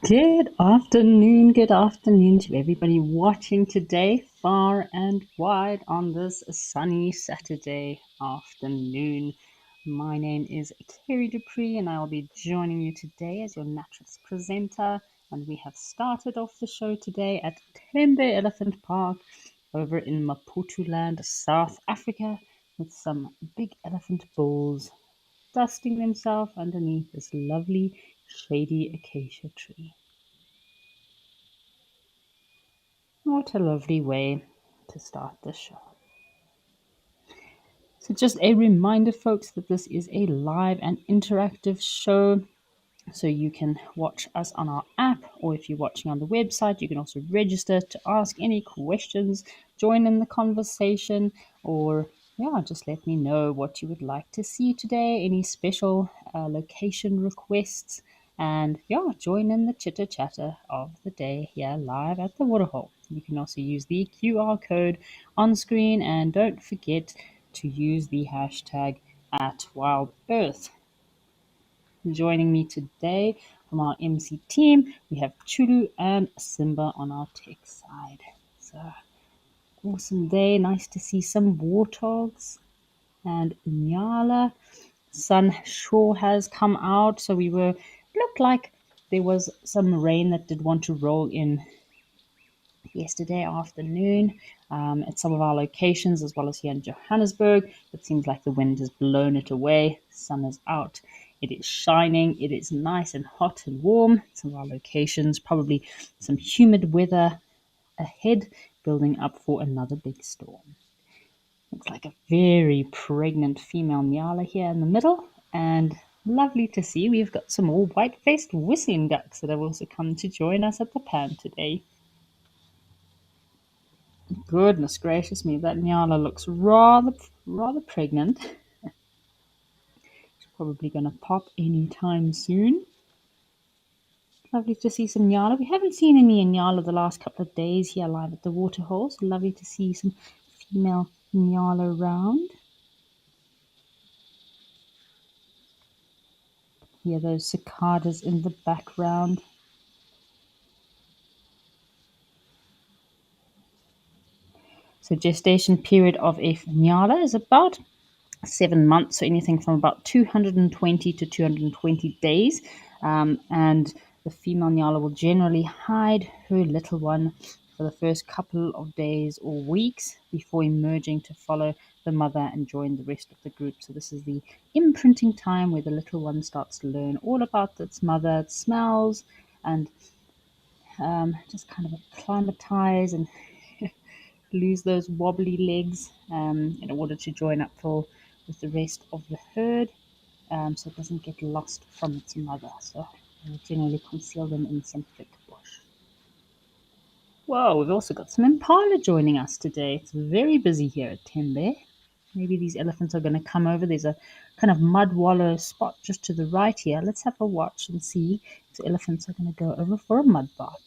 Good afternoon to everybody watching today, far and wide on this sunny Saturday afternoon. My name is Kerry Dupree, and I will be joining you today as your naturalist presenter. And we have started off the show today at Tembe Elephant Park over in Maputo Land, South Africa, with some big elephant bulls dusting themselves underneath this lovely shady acacia tree. What a lovely way to start the show. So, just a reminder, folks, that this is a live and interactive show. So, you can watch us on our app, or if you're watching on the website, you can also register to ask any questions, join in the conversation, or just let me know what you would like to see today, any special location requests, and join in the chitter chatter of the day here live at the waterhole. You can also use the QR code on screen, and don't forget to use the hashtag @WildEarth. Joining me today from our MC team, we have Chulu and Simba on our tech side. So, awesome day. Nice to see some warthogs and Nyala. Sun sure has come out, so looked like there was some rain that did want to roll in yesterday afternoon at some of our locations, as well as here in Johannesburg. It seems like the wind has blown it away. Sun is out. It is shining. It is nice and hot and warm. Some of our locations, probably some humid weather ahead, building up for another big storm. Looks like a very pregnant female Nyala here in the middle, and lovely to see we've got some more white-faced whistling ducks that have also come to join us at the pan today. Goodness gracious me, that Nyala looks rather pregnant. She's probably going to pop anytime soon. Lovely to see some Nyala. We haven't seen any Nyala the last couple of days here live at the waterhole, so lovely to see some female Nyala around. Hear those cicadas in the background. So gestation period of a Nyala is about 7 months, so anything from about 220 to 220 days. And the female Nyala will generally hide her little one for the first couple of days or weeks before emerging to follow the mother and join the rest of the group. So this is the imprinting time where the little one starts to learn all about its mother, its smells, and just kind of acclimatize and lose those wobbly legs in order to join up with the rest of the herd, so it doesn't get lost from its mother. So we generally conceal them in some thick bush. Whoa, we've also got some impala joining us today. It's very busy here at Tembe. Maybe these elephants are going to come over. There's a kind of mud wallow spot just to the right here. Let's have a watch and see if the elephants are going to go over for a mud bath.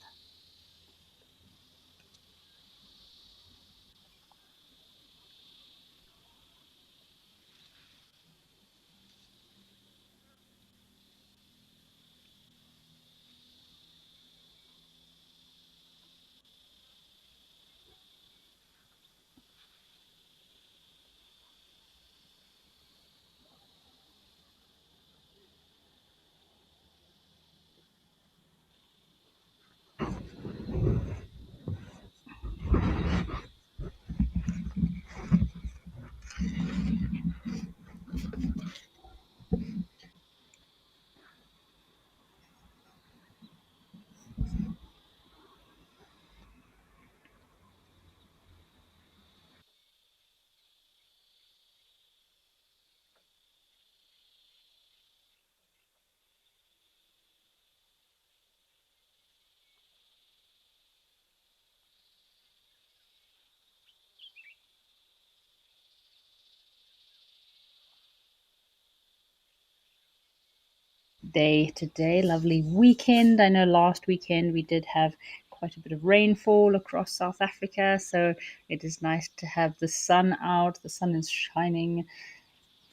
Day today. Lovely weekend. I know last weekend we did have quite a bit of rainfall across South Africa, so it is nice to have the sun out. The sun is shining.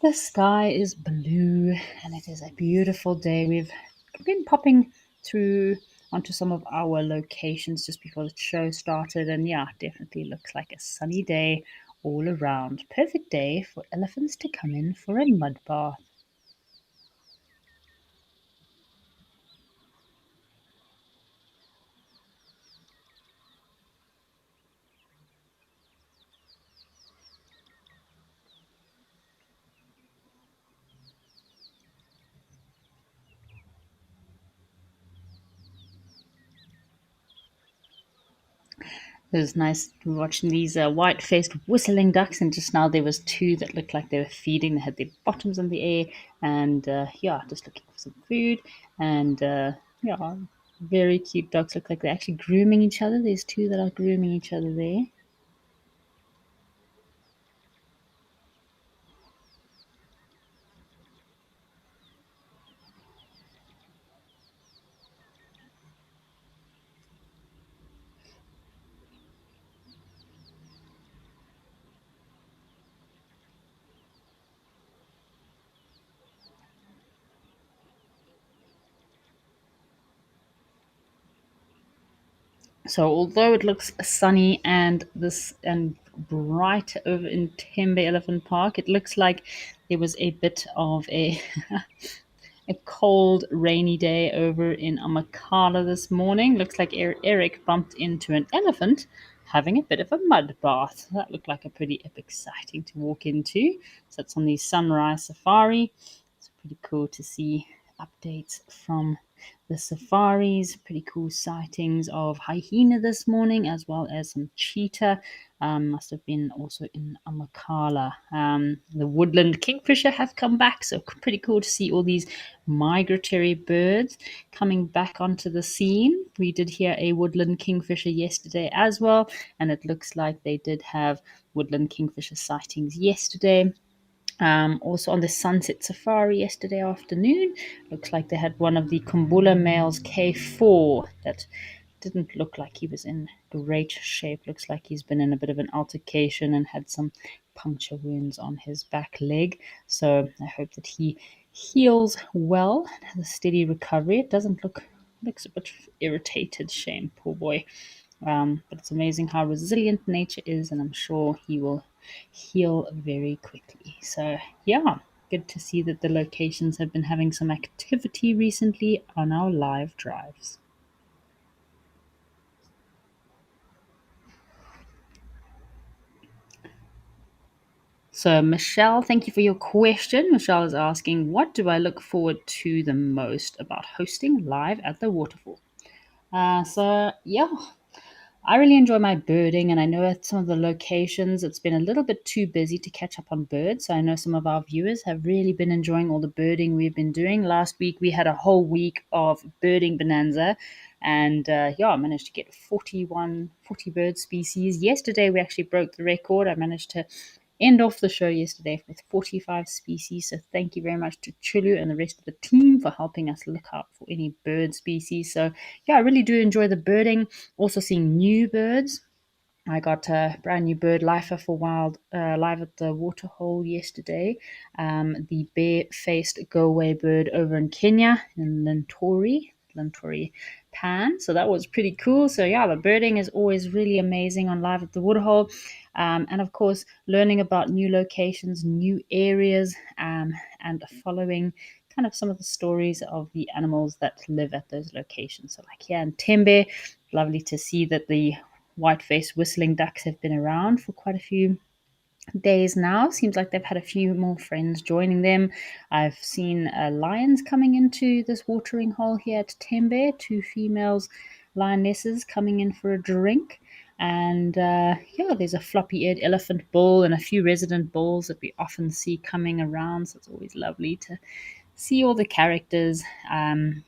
The sky is blue, and it is a beautiful day. We've been popping through onto some of our locations just before the show started. And yeah, definitely looks like a sunny day all around. Perfect day for elephants to come in for a mud bath. It was nice watching these white-faced whistling ducks, and just now there was two that looked like they were feeding. They had their bottoms in the air, and yeah, just looking for some food. And yeah, very cute ducks. Look like they're actually grooming each other. There's two that are grooming each other there. So although it looks sunny and bright over in Tembe Elephant Park, it looks like there was a bit of a cold, rainy day over in Amakala this morning. Looks like Eric bumped into an elephant having a bit of a mud bath. That looked like a pretty epic sighting to walk into. So it's on the Sunrise Safari. It's pretty cool to see updates from the safaris. Pretty cool sightings of hyena this morning, as well as some cheetah. Must have been also in Amakala. The woodland kingfisher have come back, so pretty cool to see all these migratory birds coming back onto the scene. We did hear a woodland kingfisher yesterday as well, and it looks like they did have woodland kingfisher sightings yesterday. Also on the Sunset Safari yesterday afternoon, looks like they had one of the Kumbula males K4 that didn't look like he was in great shape. Looks like he's been in a bit of an altercation and had some puncture wounds on his back leg. So I hope that he heals well and has a steady recovery. It doesn't looks a bit irritated. Shame, poor boy. But it's amazing how resilient nature is, and I'm sure he will heal very quickly. So, yeah, good to see that the locations have been having some activity recently on our live drives. So, Michelle, thank you for your question. Michelle is asking, what do I look forward to the most about hosting live at the waterfall? Yeah, I really enjoy my birding, and I know at some of the locations it's been a little bit too busy to catch up on birds. So I know some of our viewers have really been enjoying all the birding we've been doing. Last week we had a whole week of birding bonanza, and yeah, I managed to get 40 bird species. Yesterday we actually broke the record. I managed to end off the show yesterday with 45 species. So thank you very much to Chulu and the rest of the team for helping us look out for any bird species. So yeah, I really do enjoy the birding. Also seeing new birds. I got a brand new bird lifer for wild live at the waterhole yesterday. The bare-faced go-away bird over in Kenya in Lintori Pan. So that was pretty cool. So yeah, the birding is always really amazing on live at the waterhole. And of course, learning about new locations, new areas, and following kind of some of the stories of the animals that live at those locations. So like here in Tembe, lovely to see that the white-faced whistling ducks have been around for quite a few days now. Seems like they've had a few more friends joining them. I've seen lions coming into this watering hole here at Tembe, two females lionesses coming in for a drink. And yeah, there's a floppy eared elephant bull and a few resident bulls that we often see coming around. So it's always lovely to see all the characters and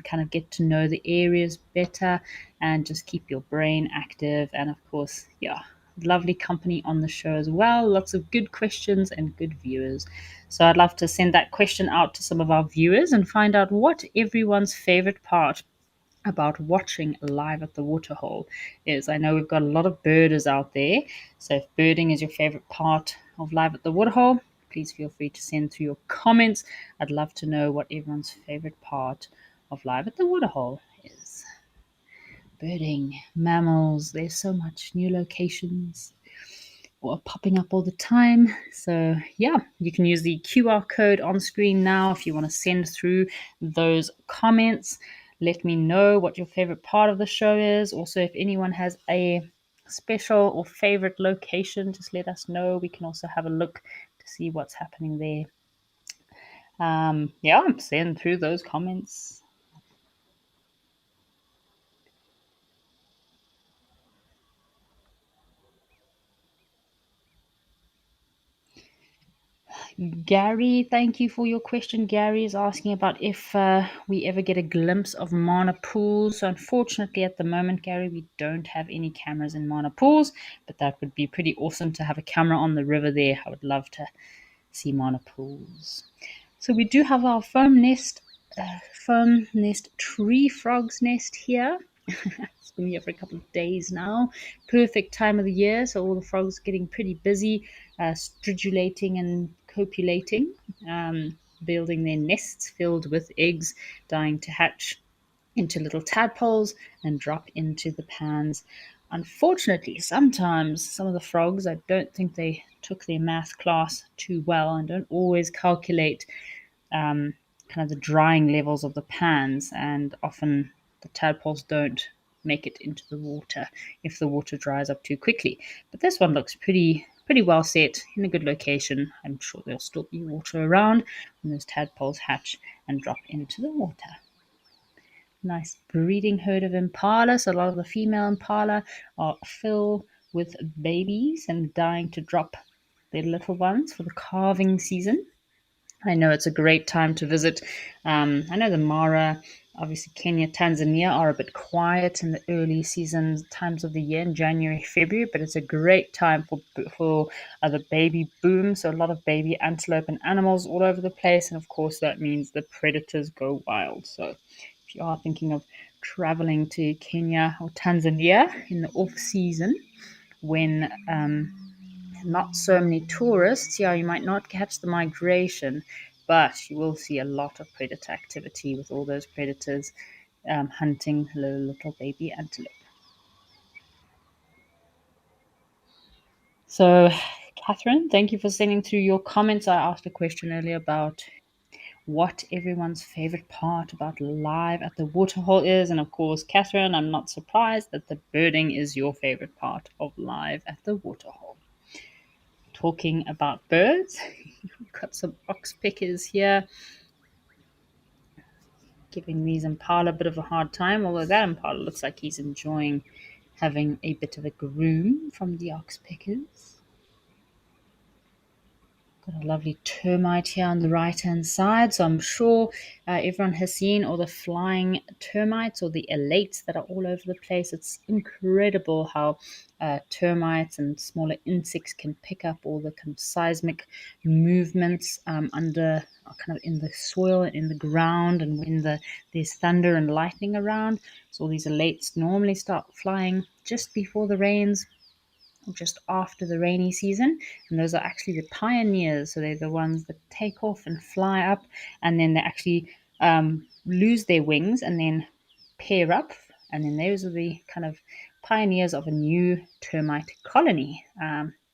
kind of get to know the areas better and just keep your brain active. And of course, yeah, lovely company on the show as well. Lots of good questions and good viewers. So I'd love to send that question out to some of our viewers and find out what everyone's favorite part about watching live at the waterhole is. I know we've got a lot of birders out there. So if birding is your favorite part of live at the waterhole, please feel free to send through your comments. I'd love to know what everyone's favorite part of live at the waterhole is. birding, mammals. There's so much new locations or popping up all the time. So yeah, you can use the QR code on screen now if you want to send through those comments. Let me know what your favorite part of the show is. Also, if anyone has a special or favorite location, just let us know. We can also have a look to see what's happening there. Yeah, send through those comments. Gary, thank you for your question. Gary is asking about if we ever get a glimpse of Mana pools. So, unfortunately, at the moment, Gary, we don't have any cameras in Mana pools, but that would be pretty awesome to have a camera on the river there. I would love to see Mana pools. So, we do have our foam nest tree frog's nest here. It's been here for a couple of days now. Perfect time of the year, so all the frogs are getting pretty busy, stridulating and copulating, building their nests filled with eggs, dying to hatch into little tadpoles and drop into the pans. Unfortunately, sometimes some of the frogs, I don't think they took their math class too well and don't always calculate um, kind of the drying levels of the pans, and often the tadpoles don't make it into the water if the water dries up too quickly. But this one looks pretty well set in a good location. I'm sure there'll still be water around when those tadpoles hatch and drop into the water. Nice breeding herd of impala. So a lot of the female impala are filled with babies and dying to drop their little ones for the calving season. I know it's a great time to visit. I know the Mara, obviously Kenya, Tanzania are a bit quiet in the early season times of the year in January, February, but it's a great time for the baby boom. So a lot of baby antelope and animals all over the place, and of course that means the predators go wild. So if you are thinking of traveling to Kenya or Tanzania in the off season, when not so many tourists, yeah, you might not catch the migration, but you will see a lot of predator activity with all those predators hunting little baby antelope. So, Catherine, thank you for sending through your comments. I asked a question earlier about what everyone's favorite part about live at the waterhole is. And of course, Catherine, I'm not surprised that the birding is your favorite part of live at the waterhole. Talking about birds, we've got some oxpeckers here giving these impala a bit of a hard time, although that impala looks like he's enjoying having a bit of a groom from the oxpeckers. Got a lovely termite here on the right hand side. So I'm sure everyone has seen all the flying termites or the elates that are all over the place. It's incredible how termites and smaller insects can pick up all the kind of seismic movements under kind of in the soil and in the ground, and when there's thunder and lightning around. So all these elates normally start flying just before the rains, just after the rainy season, and those are actually the pioneers. So they're the ones that take off and fly up, and then they actually lose their wings and then pair up, and then those are the kind of pioneers of a new termite colony,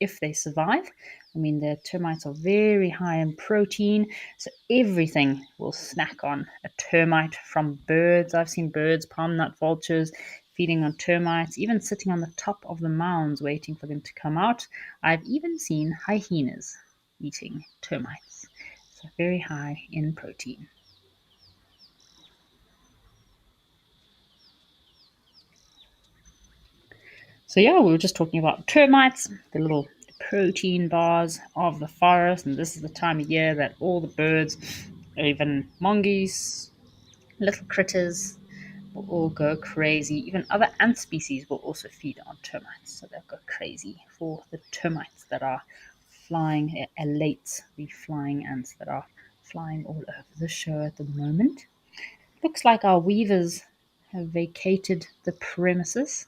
if they survive. I mean, the termites are very high in protein, so everything will snack on a termite, from birds. I've seen birds, palm nut vultures, feeding on termites, even sitting on the top of the mounds waiting for them to come out. I've even seen hyenas eating termites. So very high in protein. So yeah, we were just talking about termites, the little protein bars of the forest, and this is the time of year that all the birds, even mongoose, little critters, will all go crazy. Even other ant species will also feed on termites, so they'll go crazy for the termites that are flying, elate the flying ants that are flying all over the show at the moment. Looks like our weavers have vacated the premises.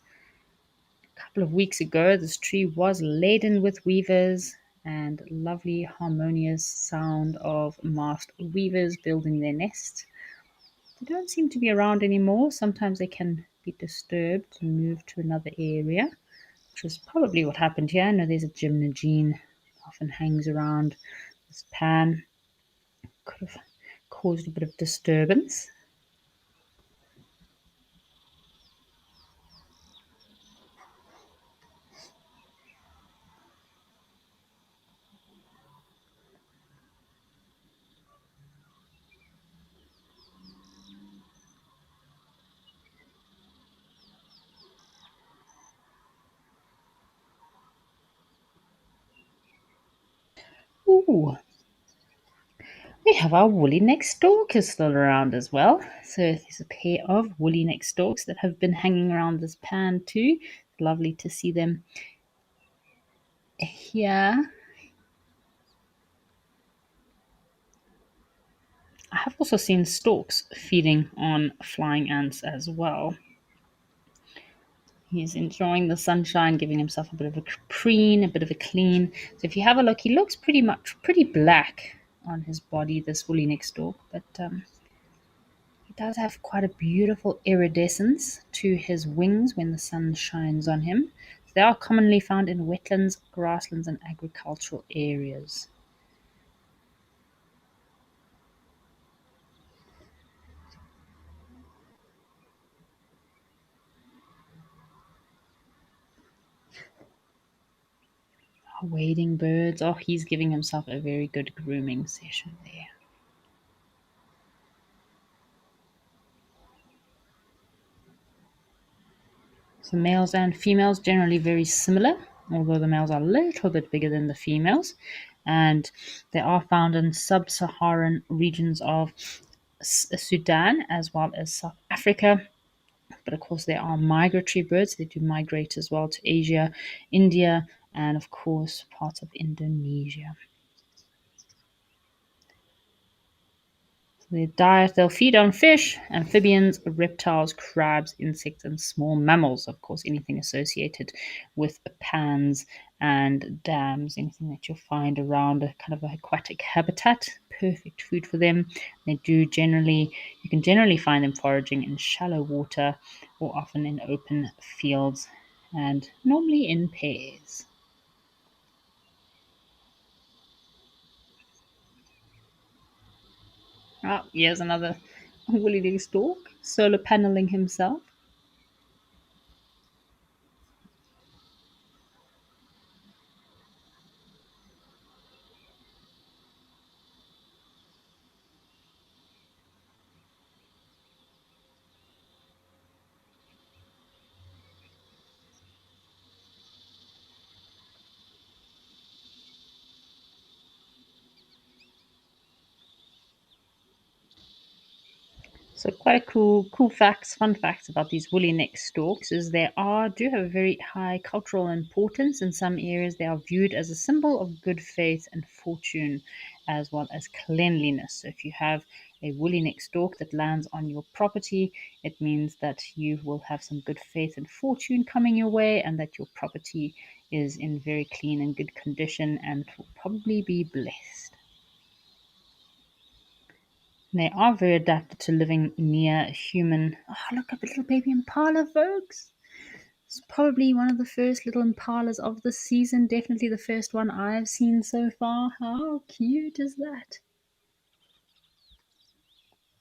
A couple of weeks ago, this tree was laden with weavers, and lovely harmonious sound of masked weavers building their nest. They don't seem to be around anymore. Sometimes they can be be disturbed and moved to another area, which is probably what happened here. I know there's a gymnogene often hangs around this pan. Could have caused a bit of disturbance. Ooh, we have our woolly neck stalkers still around as well. So there's a pair of woolly neck stalks that have been hanging around this pan too. Lovely to see them here. I have also seen storks feeding on flying ants as well. He's enjoying the sunshine, giving himself a bit of a preen, a bit of a clean. So if you have a look, he looks pretty black on his body, this woolly neck stork, but he does have quite a beautiful iridescence to his wings when the sun shines on him. So they are commonly found in wetlands, grasslands, and agricultural areas. Wading birds. Oh, he's giving himself a very good grooming session there. So males and females generally very similar, although the males are a little bit bigger than the females. And they are found in sub-Saharan regions of Sudan as well as South Africa. But of course, they are migratory birds. They do migrate as well to Asia, India, and of course, parts of Indonesia. Their diet, they'll feed on fish, amphibians, reptiles, crabs, insects, and small mammals. Of course, anything associated with pans and dams, anything that you'll find around a kind of aquatic habitat, perfect food for them. You can generally find them foraging in shallow water or often in open fields and normally in pairs. Oh, here's another woolly stork, solar paneling himself. So quite a fun facts about these woolly neck storks is do have a very high cultural importance. In some areas, they are viewed as a symbol of good faith and fortune, as well as cleanliness. So if you have a woolly neck stork that lands on your property, it means that you will have some good faith and fortune coming your way, and that your property is in very clean and good condition and will probably be blessed. They are very adapted to living near human. Oh, look at the little baby impala, folks. It's probably one of the first little impalas of the season. Definitely the first one I've seen so far. How cute is that?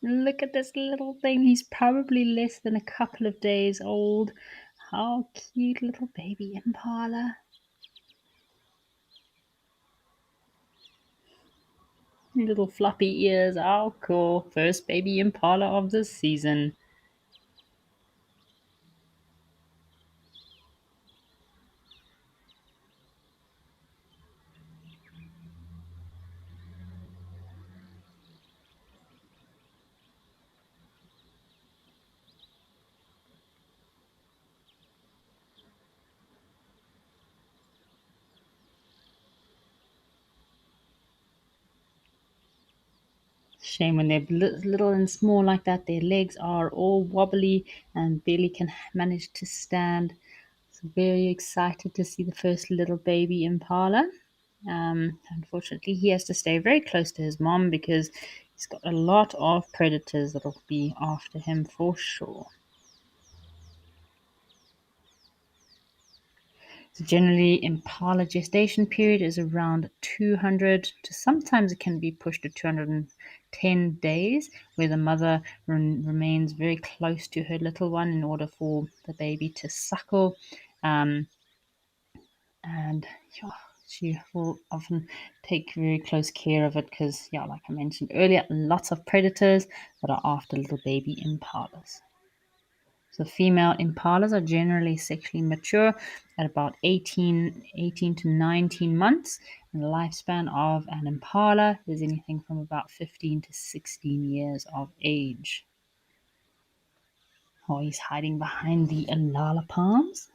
Look at this little thing. He's probably less than a couple of days old. How cute, little baby impala. Little floppy ears. How cool. First baby impala of the season. Shame when they're little and small like that, their legs are all wobbly and barely can manage to stand. So very excited to see the first little baby impala. Unfortunately, he has to stay very close to his mom because he's got a lot of predators that'll be after him for sure. Generally, impala gestation period is around 200 to sometimes it can be pushed to 210 days, where the mother remains very close to her little one in order for the baby to suckle. Um, and yeah, she will often take very close care of it because, yeah, like I mentioned earlier, lots of predators that are after little baby impalas. So female impalas are generally sexually mature at about 18 to 19 months, and the lifespan of an impala is anything from about 15 to 16 years of age. Oh, he's hiding behind the alala palms.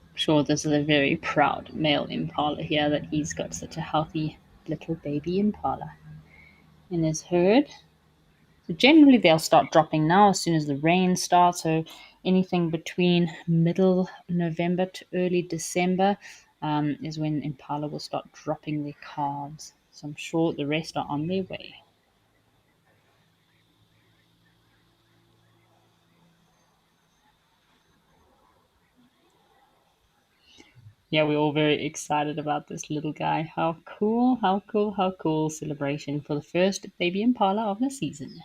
I'm sure this is a very proud male impala here that he's got such a healthy little baby impala in his herd. So generally, they'll start dropping now as soon as the rain starts. So anything between middle November to early December is when impala will start dropping their calves. So I'm sure the rest are on their way. Yeah, we're all very excited about this little guy. How cool, how cool, how cool. Celebration for the first baby impala of the season.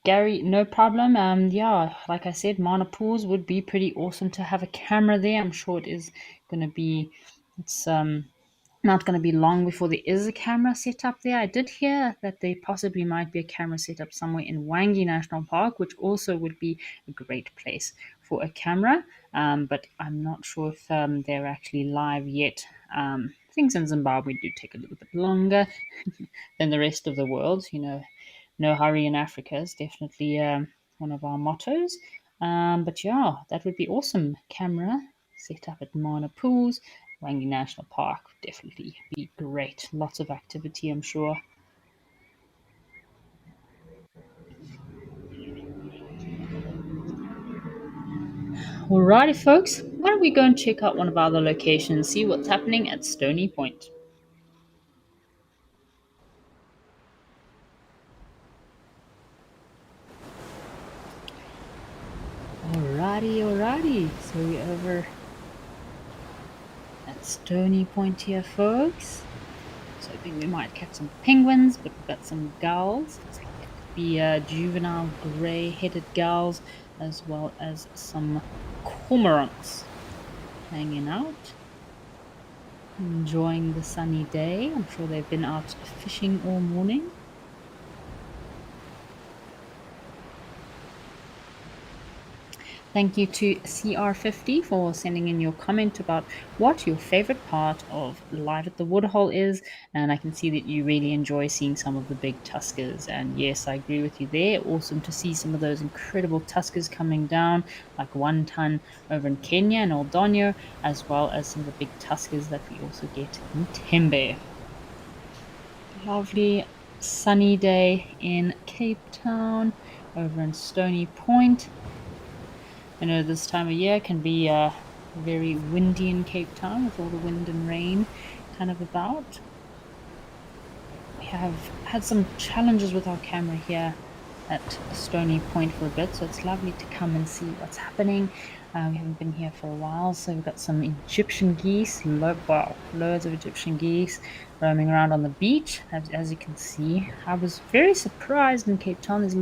Gary, no problem. Yeah, like I said, Mana Pools would be pretty awesome to have a camera there. I'm sure it is going to be, it's not going to be long before there is a camera set up there. I did hear that there possibly might be a camera set up somewhere in Wangi National Park, which also would be a great place for a camera. But I'm not sure if they're actually live yet. Things in Zimbabwe do take a little bit longer than the rest of the world. No hurry in Africa is definitely one of our mottos. But yeah, that would be awesome. Camera set up at Mana Pools, Wangi National Park would definitely be great. Lots of activity, I'm sure. Alrighty, folks, why don't we go and check out one of our other locations, see what's happening at Stony Point? Alrighty. So we're over at Stony Point here, folks. So I think we might catch some penguins, but we've got some gulls. Looks like it could be juvenile grey-headed gulls, as well as some cormorants hanging out, enjoying the sunny day. I'm sure they've been out fishing all morning. Thank you to CR50 for sending in your comment about what your favorite part of Live at the Waterhole is. And I can see that you really enjoy seeing some of the big tuskers. And yes, I agree with you there. Awesome to see some of those incredible tuskers coming down, like 1 ton over in Kenya and Oldonyo, as well as some of the big tuskers that we also get in Tembe. Lovely sunny day in Cape Town, over in Stony Point. I know this time of year can be very windy in Cape Town with all the wind and rain kind of about. We have had some challenges with our camera here at Stony Point for a bit, so it's lovely to come and see what's happening. We haven't been here for a while, so we've got some Egyptian geese, loads of Egyptian geese roaming around on the beach, as you can see. I was very surprised in Cape Town. There's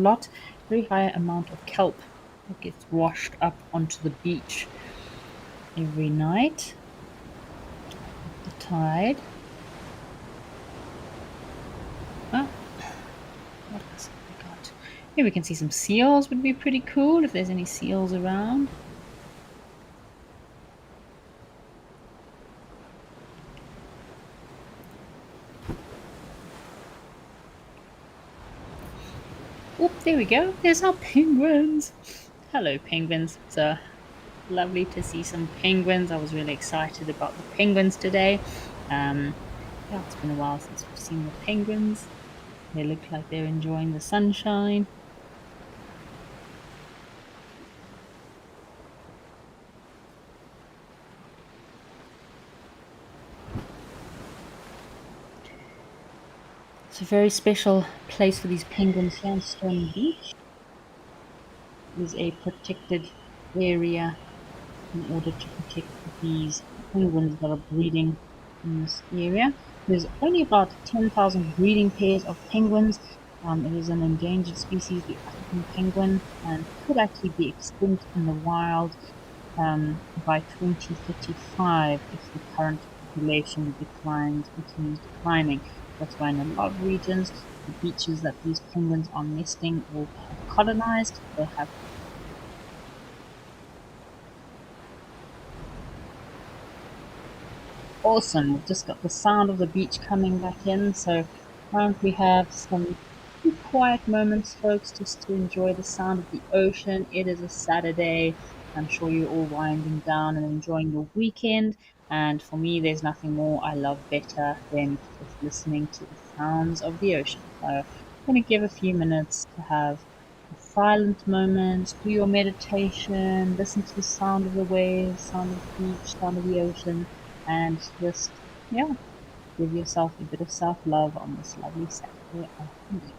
very high amount of kelp that gets washed up onto the beach every night with the tide. Oh, what else have we got? Here we can see some seals, would be pretty cool if there's any seals around. Oh, there we go. There's our penguins. Hello, penguins. It's lovely to see some penguins. I was really excited about the penguins today. Yeah, it's been a while since we've seen the penguins. They look like they're enjoying the sunshine. It's a very special place for these penguins here on Stony Beach. It is a protected area in order to protect these penguins that are breeding in this area. There's only about 10,000 breeding pairs of penguins. It is an endangered species, the African penguin, and could actually be extinct in the wild by 2035 if the current population continues declining. That's why in a lot of regions, the beaches that these penguins are nesting or have colonized, they have awesome. We've just got the sound of the beach coming back in. So we have some quiet moments, folks, just to enjoy the sound of the ocean. It is a Saturday. I'm sure you're all winding down and enjoying your weekend. And for me, there's nothing more I love better than just listening to the sounds of the ocean. So I'm going to give a few minutes to have a silent moment, do your meditation, listen to the sound of the waves, sound of the beach, sound of the ocean, and just, yeah, give yourself a bit of self love on this lovely Saturday afternoon.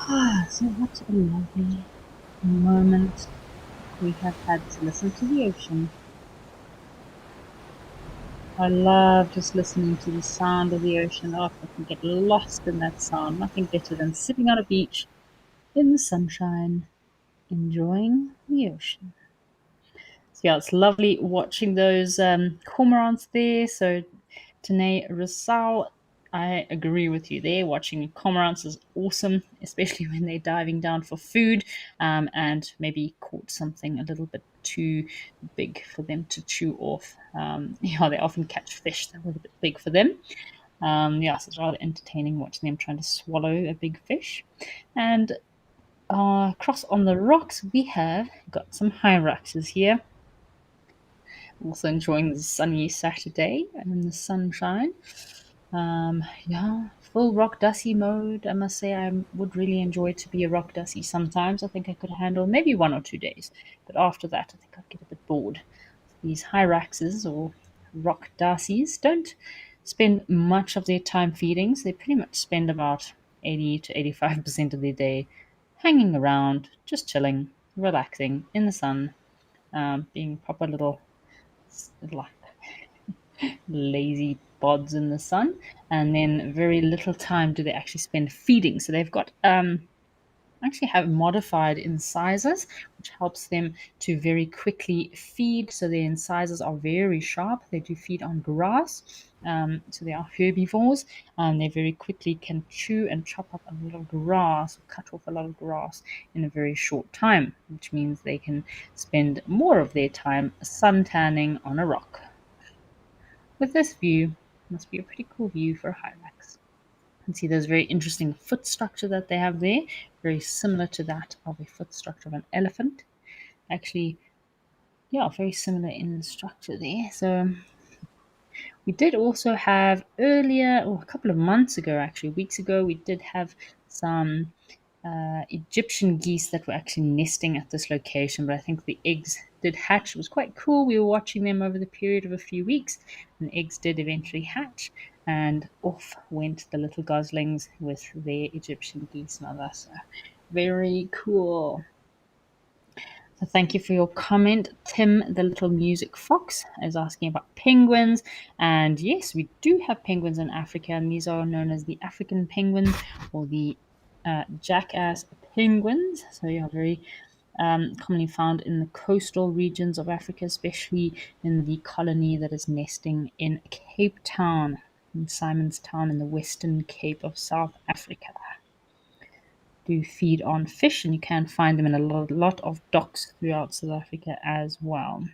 So what a lovely moment we have had to listen to the ocean. I love just listening to the sound of the ocean. Oh, I can get lost in that sound. Nothing better than sitting on a beach in the sunshine, enjoying the ocean. So yeah, it's lovely watching those cormorants there. So Tane Rasal, I agree with you there. Watching cormorants is awesome, especially when they're diving down for food and maybe caught something a little bit too big for them to chew off. Yeah, they often catch fish that are a little bit big for them. Yeah, so it's rather entertaining watching them trying to swallow a big fish. And across on the rocks, we have got some hyraxes here. Also enjoying the sunny Saturday and the sunshine. Yeah, full rock dusty mode. I must say, I would really enjoy to be a rock dusty sometimes. I think I could handle maybe 1 or 2 days, but after that, I think I'd get a bit bored. These hyraxes or rock dassies don't spend much of their time feeding, so they pretty much spend about 80 to 85% of their day hanging around, just chilling, relaxing in the sun, being proper little like lazy pods in the sun, and then very little time do they actually spend feeding. So they've got actually have modified incisors, which helps them to very quickly feed. So their incisors are very sharp. They do feed on grass. So they are herbivores, and they very quickly can chew and chop up a lot of grass, cut off a lot of grass in a very short time, which means they can spend more of their time sun tanning on a rock. With this view, must be a pretty cool view for a hyrax. You can see there's very interesting foot structure that they have there, very similar to that of a foot structure of an elephant. Actually, yeah, very similar in structure there. So we did also have earlier, or a couple of months ago, actually, weeks ago, we did have some Egyptian geese that were actually nesting at this location, but I think the eggs did hatch. It was quite cool. We were watching them over the period of a few weeks, and the eggs did eventually hatch, and off went the little goslings with their Egyptian geese mother. So very cool. So thank you for your comment. Tim, the little music fox, is asking about penguins. And yes, we do have penguins in Africa, and these are known as the African penguins or the jackass penguins. So yeah, very commonly found in the coastal regions of Africa, especially in the colony that is nesting in Cape Town, in Simon's Town in the Western Cape of South Africa. Do feed on fish, and you can find them in a lot of docks throughout South Africa as well.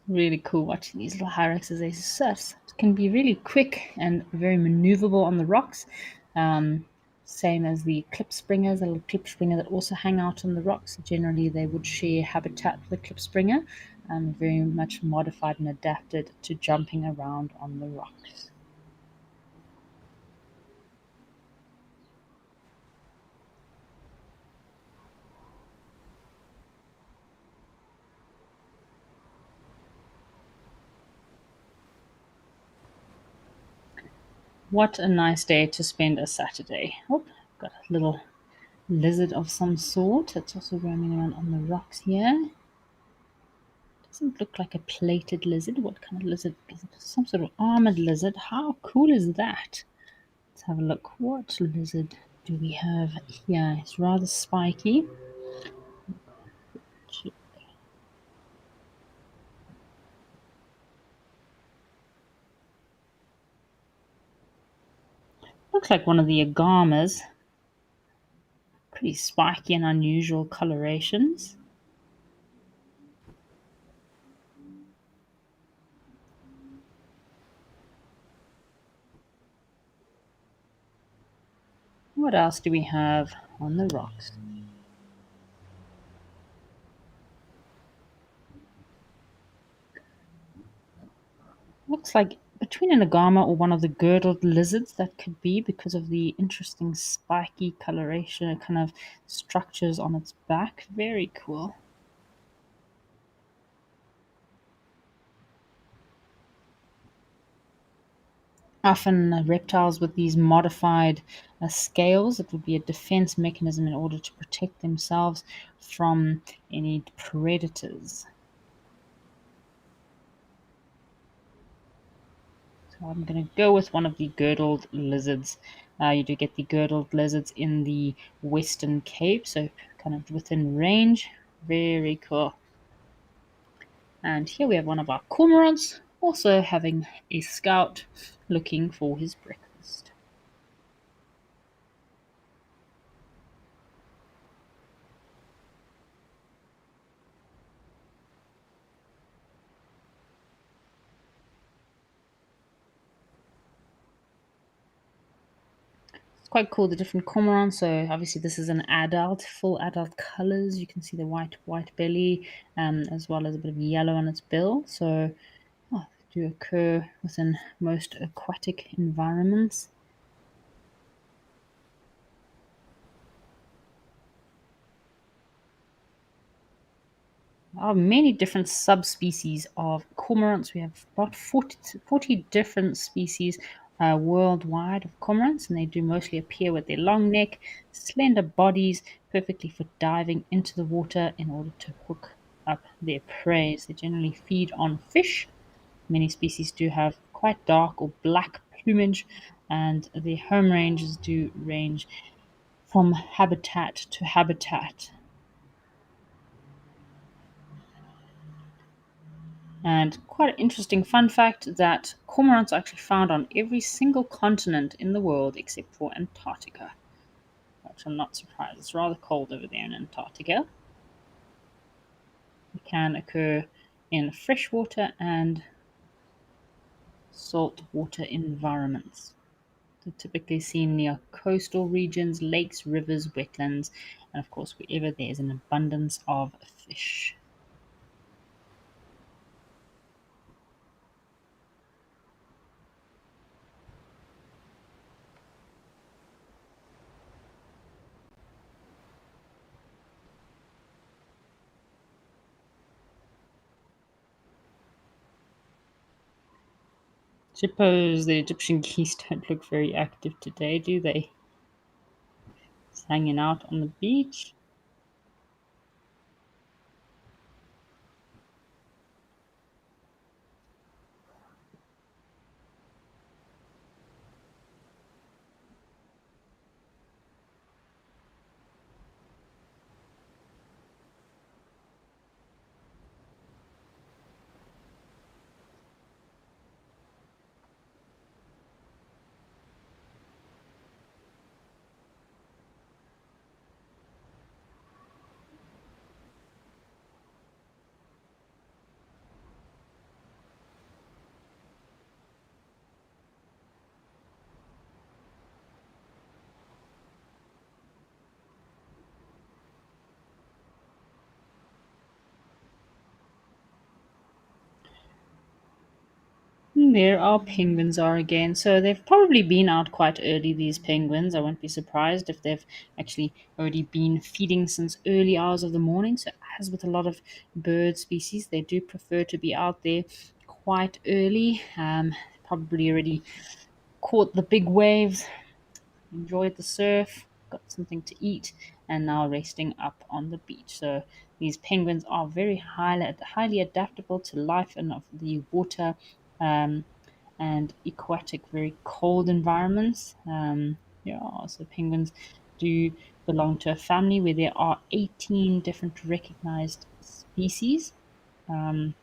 Really cool watching these little hyraxes. They surf can be really quick and very maneuverable on the rocks. Same as the klipspringers, the little klipspringer that also hang out on the rocks. Generally, they would share habitat with the klipspringer, very much modified and adapted to jumping around on the rocks. What a nice day to spend a Saturday. Oh, got a little lizard of some sort. It's also roaming around on the rocks here. Doesn't look like a plated lizard. What kind of lizard is it? Some sort of armored lizard. How cool is that? Let's have a look. What lizard do we have here? It's rather spiky. Looks like one of the agamas. Pretty spiky and unusual colorations. What else do we have on the rocks? Looks like between an agama or one of the girdled lizards that could be because of the interesting spiky coloration, kind of structures on its back. Very cool. Often reptiles with these modified scales, it would be a defense mechanism in order to protect themselves from any predators. So I'm going to go with one of the girdled lizards. You do get the girdled lizards in the Western Cape, so kind of within range. Very cool. And here we have one of our cormorants, also having a scout looking for his breakfast. It's quite cool, the different cormorants. So obviously this is an adult, full adult colors. You can see the white belly, as well as a bit of yellow on its bill. So they do occur within most aquatic environments. There are many different subspecies of cormorants. We have about 40 different species worldwide of cormorants, and they do mostly appear with their long neck, slender bodies, perfectly for diving into the water in order to hook up their prey. So they generally feed on fish. Many species do have quite dark or black plumage, and their home ranges do range from habitat to habitat. And quite an interesting fun fact that cormorants are actually found on every single continent in the world except for Antarctica, which I'm not surprised. It's rather cold over there in Antarctica. It can occur in freshwater and saltwater environments. They're typically seen near coastal regions, lakes, rivers, wetlands, and of course wherever there's an abundance of fish. Suppose the Egyptian geese don't look very active today, do they? Just hanging out on the beach. There our penguins are again. So they've probably been out quite early, these penguins. I won't be surprised if they've actually already been feeding since early hours of the morning. So, as with a lot of bird species, they do prefer to be out there quite early. Probably already caught the big waves, enjoyed the surf, got something to eat, and now resting up on the beach. So these penguins are very highly adaptable to life in of the water, um, and aquatic, very cold environments. Yeah, so penguins do belong to a family where there are 18 different recognized species. Um,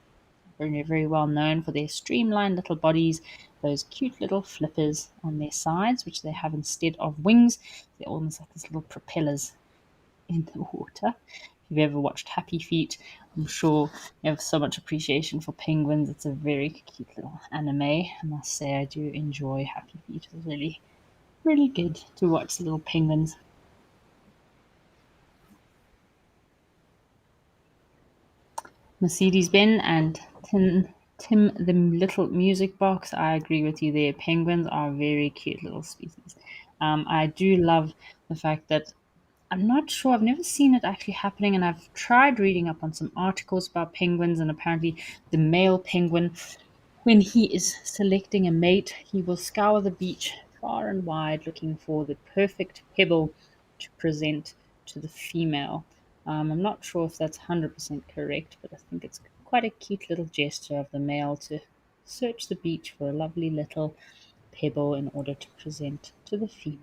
very well known for their streamlined little bodies, those cute little flippers on their sides, which they have instead of wings. They're almost like these little propellers in the water. If you've ever watched Happy Feet, I'm sure you have so much appreciation for penguins. It's a very cute little anime. I must say, I do enjoy Happy Feet. It's really good to watch the little penguins. Mercedes Benz and Tim the Little Music Box. I agree with you there. Penguins are very cute little species. I do love the fact that I'm not sure, I've never seen it actually happening, and I've tried reading up on some articles about penguins, and apparently the male penguin When he is selecting a mate, he will scour the beach far and wide looking for the perfect pebble to present to the female. I'm not sure if that's 100% correct, but I think it's quite a cute little gesture of the male to search the beach for a lovely little pebble in order to present to the female.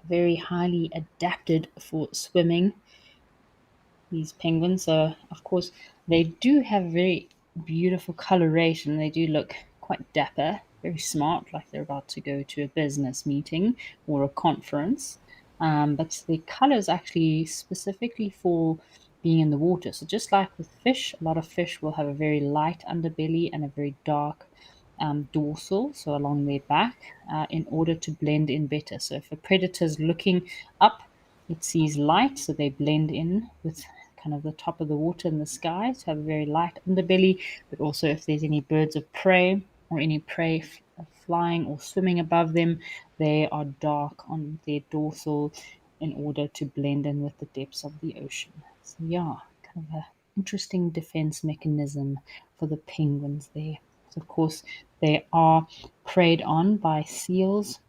Very highly adapted for swimming, these penguins. So, of course, they do have very beautiful coloration. They do look quite dapper, very smart, like they're about to go to a business meeting or a conference. But the color is actually specifically for being in the water. So, just like with fish, a lot of fish will have a very light underbelly and a very dark dorsal, so along their back, in order to blend in better. So, if a predator is looking up, it sees light, so they blend in with kind of the top of the water in the sky to have a very light underbelly. But also, if there's any birds of prey or any prey flying or swimming above them, they are dark on their dorsal in order to blend in with the depths of the ocean. So, yeah, kind of a interesting defense mechanism for the penguins there. So, of course, they are preyed on by seals,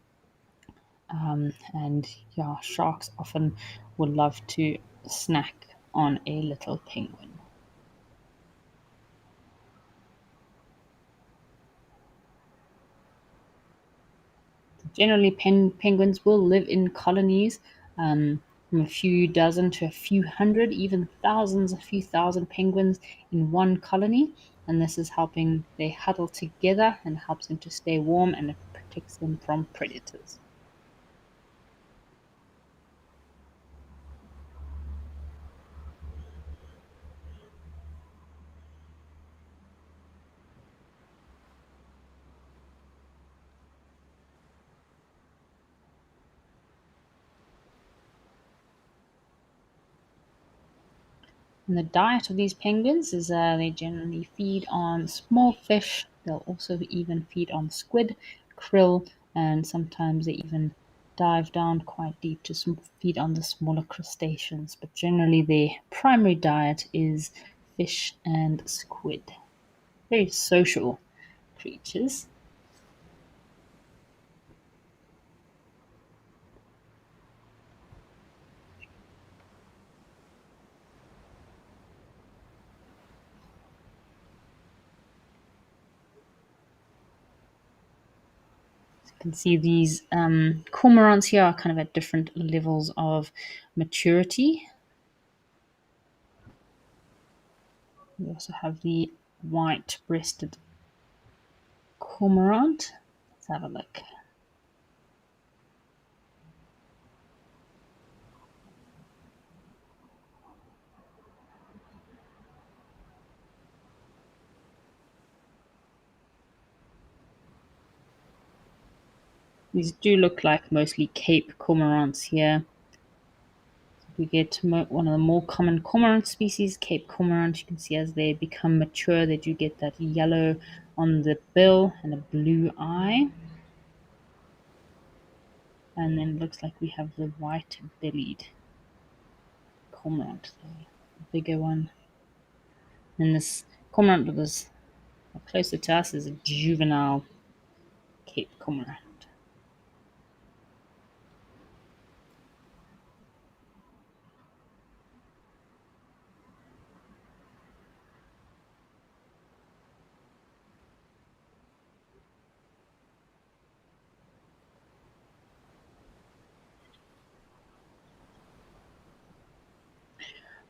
and yeah, sharks often would love to snack on a little penguin. Generally, penguins will live in colonies, from a few dozen to a few hundred, even thousands, a few thousand penguins in one colony. And this is helping they huddle together and helps them to stay warm, and it protects them from predators. And the diet of these penguins is they generally feed on small fish. They'll also even feed on squid, krill, and sometimes they even dive down quite deep to feed on the smaller crustaceans. But generally, their primary diet is fish and squid. Very social creatures. You can see these cormorants here are kind of at different levels of maturity. We also have the white-breasted cormorant. Let's have a look. These do look like mostly Cape cormorants here. We get one of the more common cormorant species, Cape cormorant. You can see as they become mature, they do get that yellow on the bill and a blue eye. And then it looks like we have the white-bellied cormorant, the bigger one. And this cormorant that was closer to us is a juvenile Cape cormorant.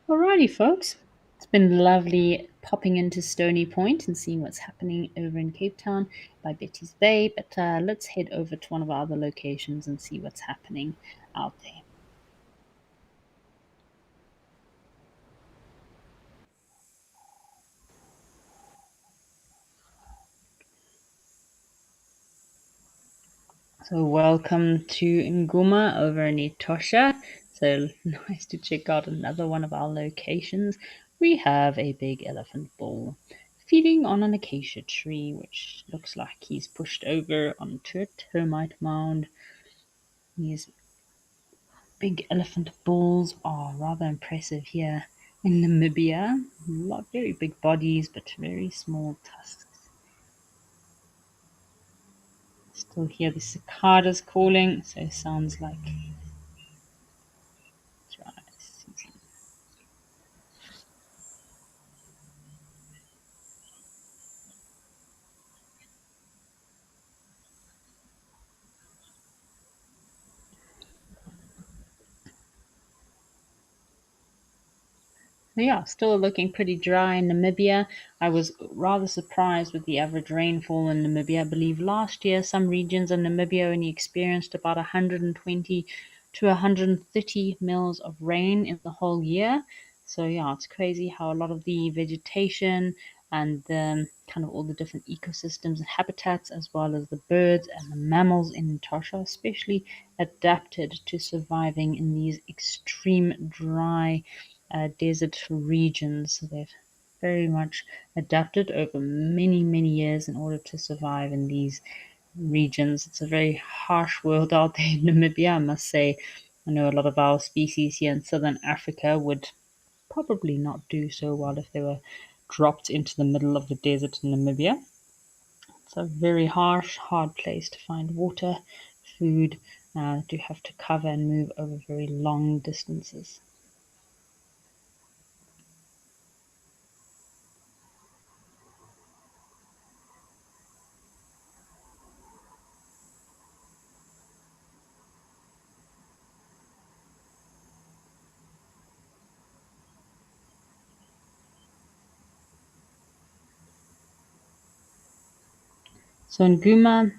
Alrighty, folks. It's been lovely popping into Stony Point and seeing what's happening over in Cape Town by Betty's Bay. But let's head over to one of our other locations and see what's happening out there. So, welcome to Nguma over in Etosha. So, nice to check out another one of our locations. We have a big elephant bull feeding on an acacia tree, which looks like he's pushed over onto a termite mound. These big elephant bulls are rather impressive here. In Namibia, lot very big bodies but very small tusks. Still hear the cicadas calling, so it sounds like dry season. Yeah, still looking pretty dry in Namibia. I was rather surprised with the average rainfall in Namibia. I believe last year some regions in Namibia only experienced about 120 to 130 mils of rain in the whole year. So yeah, it's crazy how a lot of the vegetation and kind of all the different ecosystems and habitats, as well as the birds and the mammals in Natasha, especially adapted to surviving in these extreme dry desert regions. So they've very much adapted over many, many years in order to survive in these regions. It's a very harsh world out there in Namibia, I must say. I know a lot of our species here in southern Africa would probably not do so well if they were dropped into the middle of the desert in Namibia. It's a very harsh, hard place to find water, food, to have to cover and move over very long distances. So Nguma,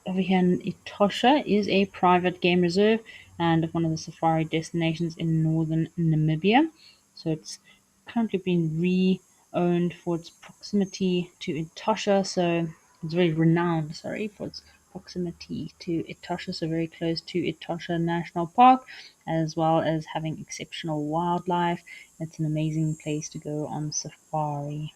over here in Etosha, is a private game reserve and one of the safari destinations in northern Namibia. So it's currently been re-owned for its proximity to Etosha. So it's very renowned, sorry, for its proximity to Etosha, so very close to Etosha National Park, as well as having exceptional wildlife. It's an amazing place to go on safari.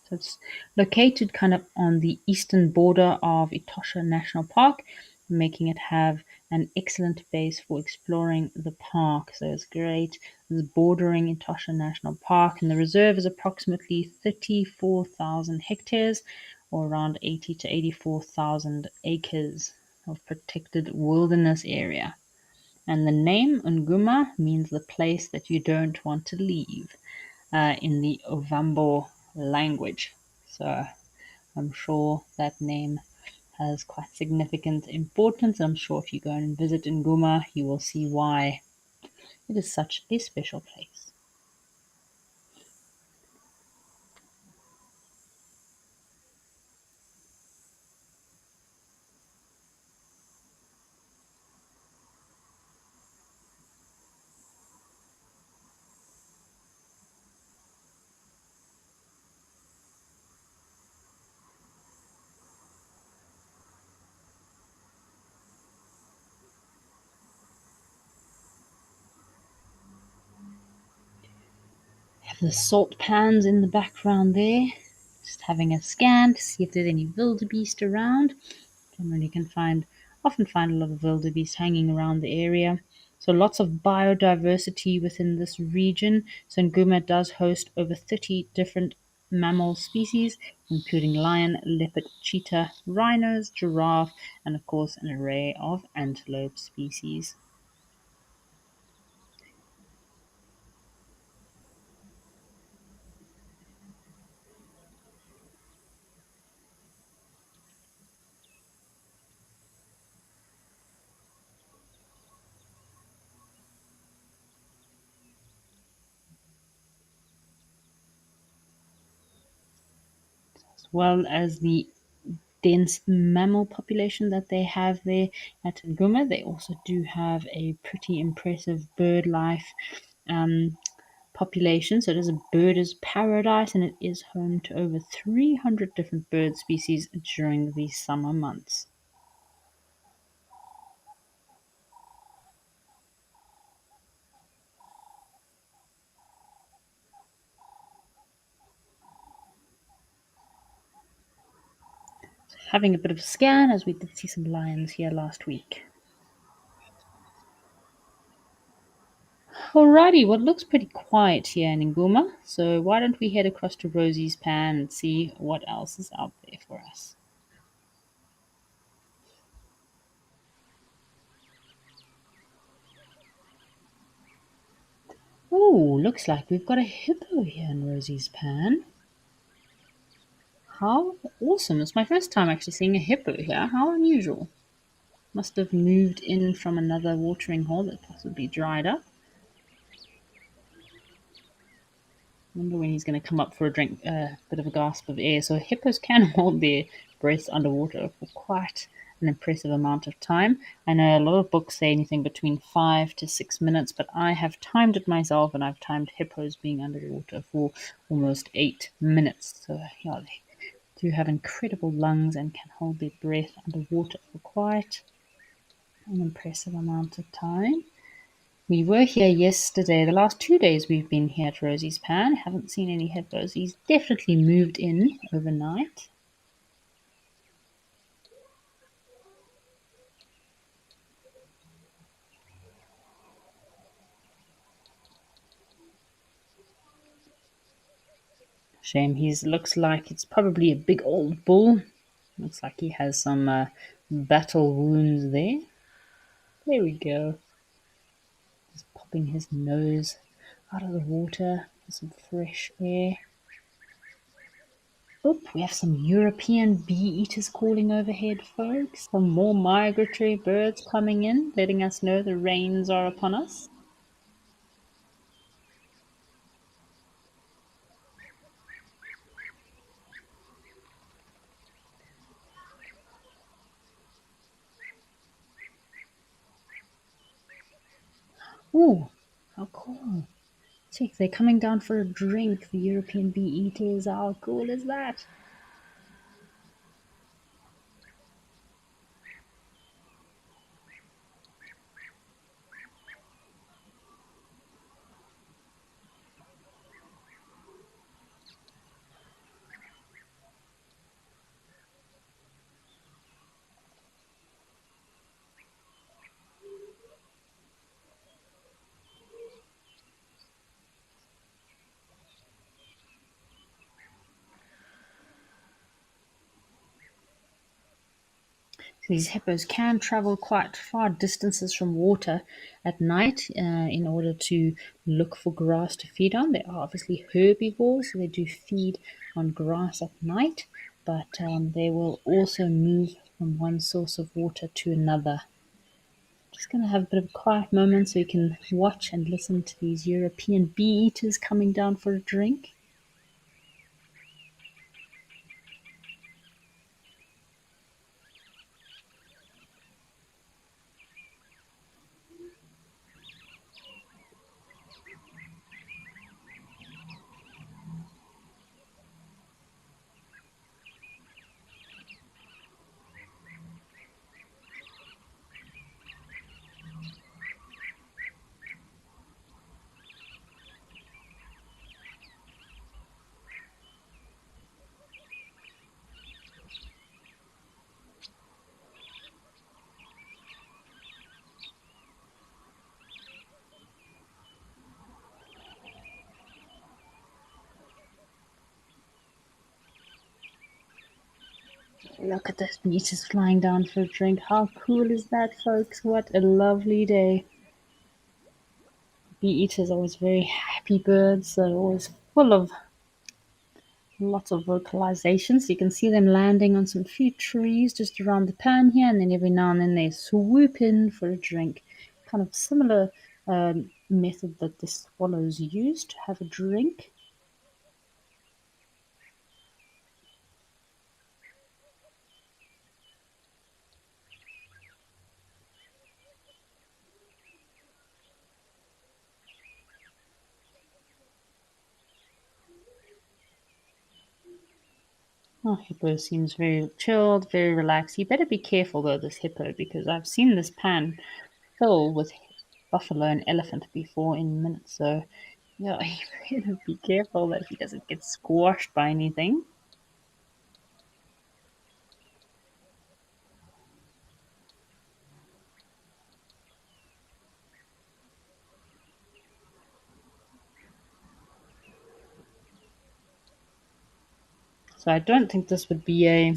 So it's located kind of on the eastern border of Etosha National Park, making it have an excellent base for exploring the park. So it's great. It's bordering Etosha National Park, and the reserve is approximately 34,000 hectares, or around 80 to 84,000 acres of protected wilderness area. And the name Nguma means the place that you don't want to leave in the Ovambo language. So I'm sure that name has quite significant importance. I'm sure if you go and visit Nguma, you will see why it is such a special place. Have the salt pans in the background there, just having a scan to see if there's any wildebeest around. Generally, you can often find a lot of wildebeest hanging around the area. So lots of biodiversity within this region. So Nguma does host over 30 different mammal species, including lion, leopard, cheetah, rhinos, giraffe, and of course an array of antelope species. As well as the dense mammal population that they have there at Nguma. They also do have a pretty impressive bird life um, population. So it is a birders' paradise and it is home to over 300 different bird species during the summer months. Having a bit of a scan as we did see some lions here last week. Alrighty, well, it looks pretty quiet here in Nguma, so why don't we head across to Rosie's Pan and see what else is out there for us. Oh, looks like we've got a hippo here in Rosie's Pan. How awesome! It's my first time actually seeing a hippo here. How unusual. Must have moved in from another watering hole that possibly dried up. Wonder when he's going to come up for a drink, a bit of a gasp of air. So hippos can hold their breath underwater for quite an impressive amount of time. I know a lot of books say anything between 5 to 6 minutes, but I have timed it myself, and I've timed hippos being underwater for almost 8 minutes. So yeah, they do have incredible lungs and can hold their breath underwater for quite an impressive amount of time. We were here yesterday. The last 2 days we've been here at Rosie's Pan. Haven't seen any hippos. He's definitely moved in overnight. Shame. He looks like it's probably a big old bull. Looks like he has some battle wounds there. There we go. Just popping his nose out of the water for some fresh air. Oop, we have some European bee-eaters calling overhead, folks. Some more migratory birds coming in, letting us know the rains are upon us. Ooh, how cool. Check, they're coming down for a drink, the European bee-eaters. How cool is that? These hippos can travel quite far distances from water at night in order to look for grass to feed on. They are obviously herbivores, so they do feed on grass at night, but they will also move from one source of water to another. Just going to have a bit of a quiet moment so you can watch and listen to these European bee eaters coming down for a drink. Look at this bee just flying down for a drink. How cool is that, folks? What a lovely day. Bee eaters are always very happy birds. They're always full of lots of vocalizations. You can see them landing on some few trees just around the pan here, and then every now and then they swoop in for a drink. Kind of similar method that the swallows use to have a drink. Oh, hippo seems very chilled, very relaxed. You better be careful though, this hippo, because I've seen this pan fill with buffalo and elephant before in minutes. So, yeah, you better be careful that he doesn't get squashed by anything. So I don't think this would be a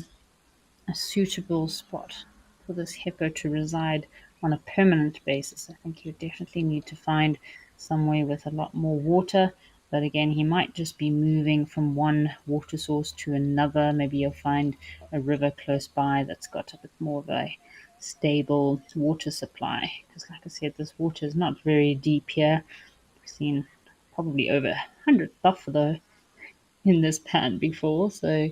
suitable spot for this hippo to reside on a permanent basis. I think you definitely need to find somewhere with a lot more water. But again, he might just be moving from one water source to another. Maybe you'll find a river close by that's got a bit more of a stable water supply. Because, like I said, this water is not very deep here. We've seen probably over 100 buffalo in this pan before. So,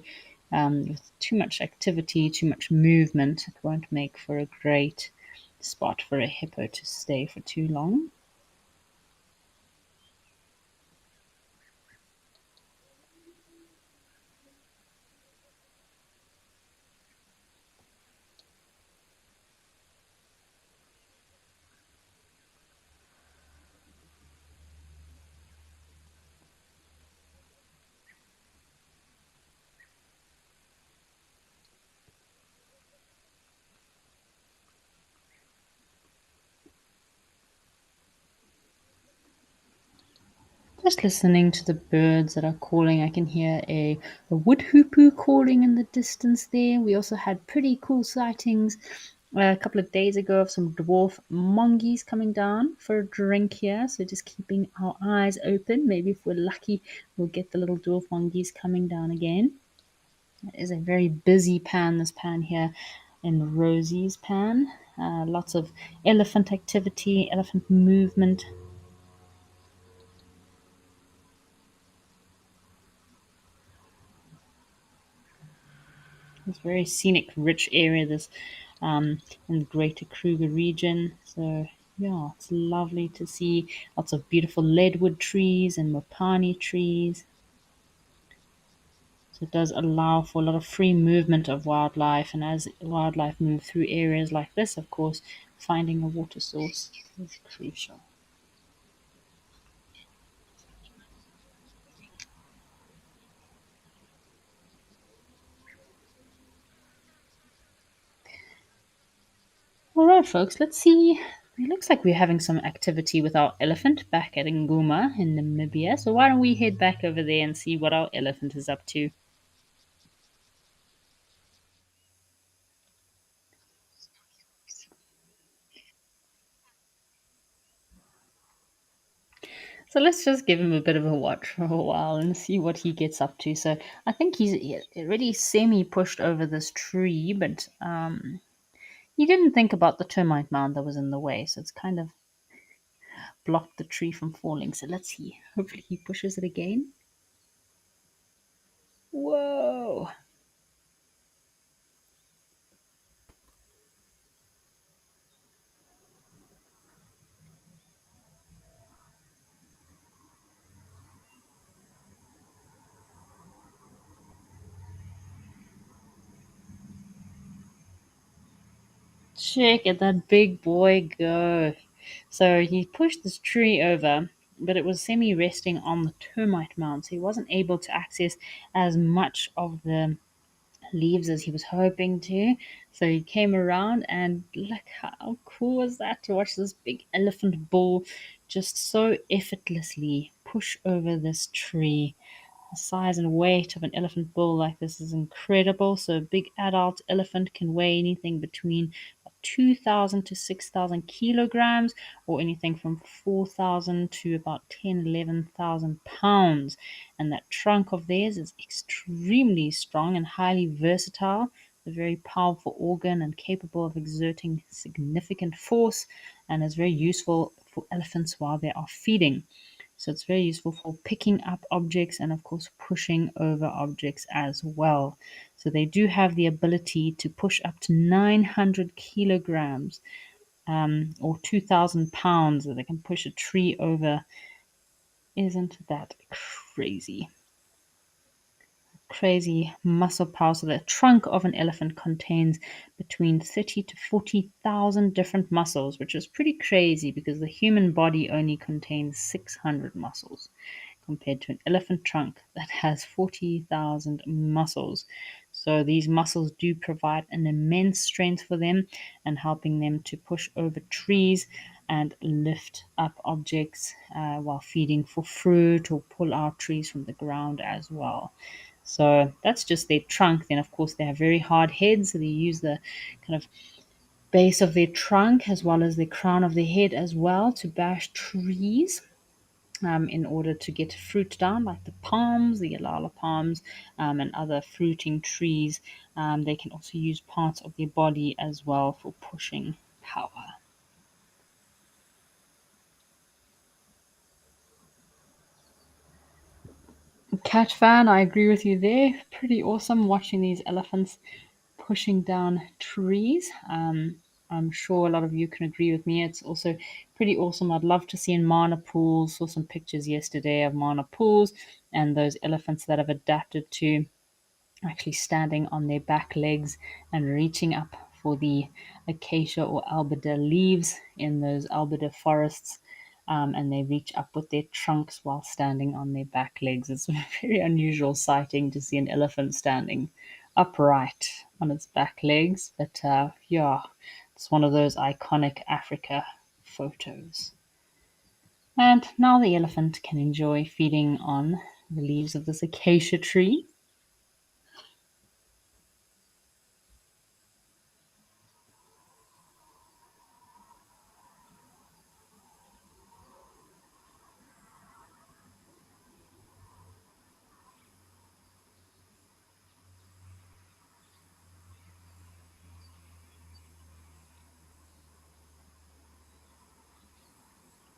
with too much activity, too much movement, it won't make for a great spot for a hippo to stay for too long. Just listening to the birds that are calling, I can hear a wood hoopoo calling in the distance there. We also had pretty cool sightings a couple of days ago of some dwarf monkeys coming down for a drink here. So just keeping our eyes open. Maybe if we're lucky, we'll get the little dwarf monkeys coming down again. It is a very busy pan, this pan here in Rosie's pan. Lots of elephant activity, elephant movement. It's a very scenic, rich area, this in the greater Kruger region. So, yeah, it's lovely to see lots of beautiful leadwood trees and mopani trees. So it does allow for a lot of free movement of wildlife, and as wildlife move through areas like this, of course, finding a water source is crucial. All right, folks, let's see. It looks like we're having some activity with our elephant back at Nguma in Namibia. So why don't we head back over there and see what our elephant is up to? So let's just give him a bit of a watch for a while and see what he gets up to. So I think he's already semi pushed over this tree, but he didn't think about the termite mound that was in the way. So it's kind of blocked the tree from falling. So let's see. Hopefully he pushes it again. Whoa! Check at that big boy go. So he pushed this tree over, but it was semi resting on the termite mound, so he wasn't able to access as much of the leaves as he was hoping to. So he came around, and look how cool was that to watch this big elephant bull just so effortlessly push over this tree. The size and weight of an elephant bull like this is incredible. So a big adult elephant can weigh anything between 2,000 to 6,000 kilograms, or anything from 4,000 to about 10, 11,000 pounds. And that trunk of theirs is extremely strong and highly versatile, a very powerful organ and capable of exerting significant force, and is very useful for elephants while they are feeding. So it's very useful for picking up objects and, of course, pushing over objects as well. So they do have the ability to push up to 900 kilograms, or 2,000 pounds. That they can push a tree over. Isn't that crazy? Crazy muscle power. So the trunk of an elephant contains between 30 to 40,000 different muscles, which is pretty crazy because the human body only contains 600 muscles compared to an elephant trunk that has 40,000 muscles. So these muscles do provide an immense strength for them and helping them to push over trees and lift up objects while feeding for fruit, or pull out trees from the ground as well. So that's just their trunk. Then, of course, they have very hard heads, so they use the kind of base of their trunk as well as the crown of their head as well to bash trees. In order to get fruit down, like the palms, the yalala palms, and other fruiting trees. They can also use parts of their body as well for pushing power. Cat fan, I agree with you there. Pretty awesome watching these elephants pushing down trees. I'm sure a lot of you can agree with me. It's also pretty awesome. I'd love to see in Mana pools. Saw some pictures yesterday of Mana pools and those elephants that have adapted to actually standing on their back legs and reaching up for the acacia or albida leaves in those albida forests. And they reach up with their trunks while standing on their back legs. It's a very unusual sighting to see an elephant standing upright on its back legs. But yeah, it's one of those iconic Africa photos. And now the elephant can enjoy feeding on the leaves of this acacia tree.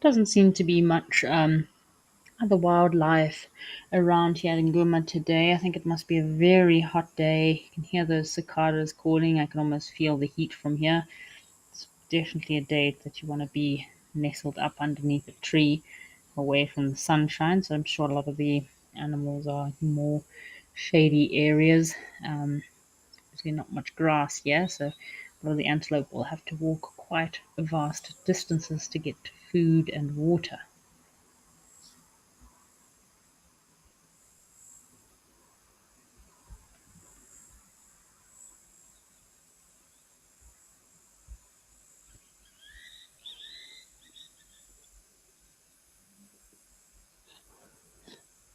Doesn't seem to be much other wildlife around here in Guma today. I think it must be a very hot day. You can hear those cicadas calling. I can almost feel the heat from here. It's definitely a day that you want to be nestled up underneath a tree away from the sunshine. So I'm sure a lot of the animals are in more shady areas. There's not much grass here, so a lot of the antelope will have to walk quite vast distances to get food and water.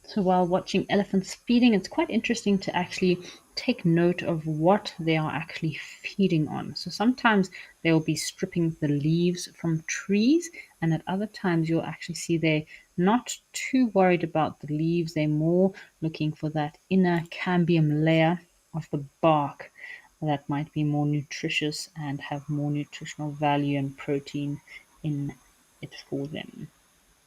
So while watching elephants feeding, it's quite interesting to actually take note of what they are actually feeding on. So sometimes they'll be stripping the leaves from trees, and at other times you'll actually see they're not too worried about the leaves. They're more looking for that inner cambium layer of the bark that might be more nutritious and have more nutritional value and protein in it for them.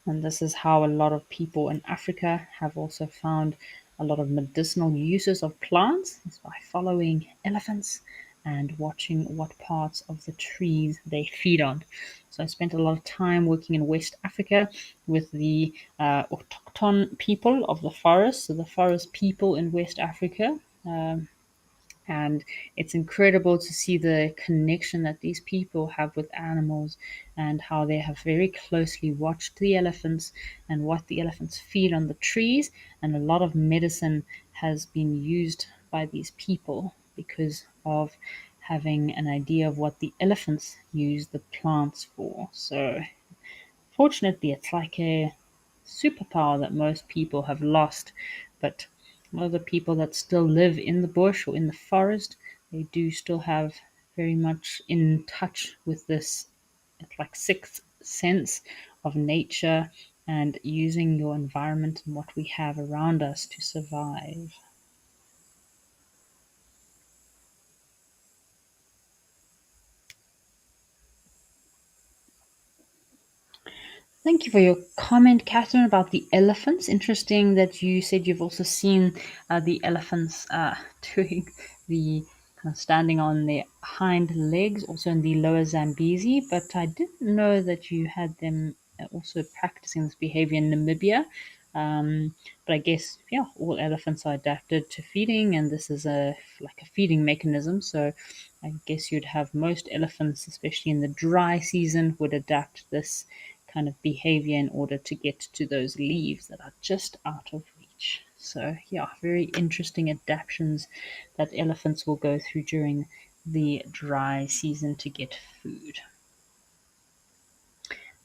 And this is how a lot of people in Africa have also found a lot of medicinal uses of plants is by following elephants and watching what parts of the trees they feed on. So I spent a lot of time working in West Africa with the autochthon people of the forest, so the forest people in West Africa. And it's incredible to see the connection that these people have with animals and how they have very closely watched the elephants and what the elephants feed on the trees. And a lot of medicine has been used by these people because of having an idea of what the elephants use the plants for. So fortunately, it's like a superpower that most people have lost. But a lot of the people that still live in the bush or in the forest, they do still have very much in touch with this like sixth sense of nature and using your environment and what we have around us to survive. Thank you for your comment, Catherine, about the elephants. Interesting that you said you've also seen the elephants doing the kind of standing on their hind legs, also in the lower Zambezi. But I didn't know that you had them also practicing this behavior in Namibia. But I guess yeah, all elephants are adapted to feeding, and this is a like a feeding mechanism. So I guess you'd have most elephants, especially in the dry season, would adapt this kind of behavior in order to get to those leaves that are just out of reach. So yeah, very interesting adaptations that elephants will go through during the dry season to get food.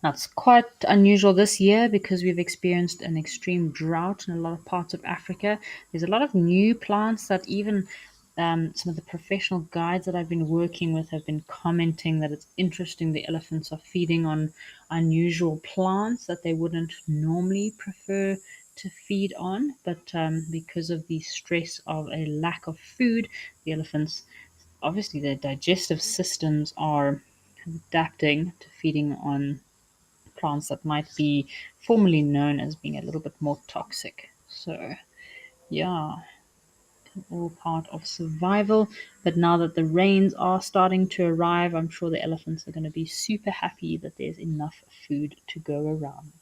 That's quite unusual this year because we've experienced an extreme drought in a lot of parts of Africa. There's a lot of new plants that even some of the professional guides that I've been working with have been commenting that it's interesting the elephants are feeding on unusual plants that they wouldn't normally prefer to feed on. But because of the stress of a lack of food, the elephants, obviously, their digestive systems are adapting to feeding on plants that might be formerly known as being a little bit more toxic. So, yeah, all part of survival. But now that the rains are starting to arrive, I'm sure the elephants are going to be super happy that there's enough food to go around.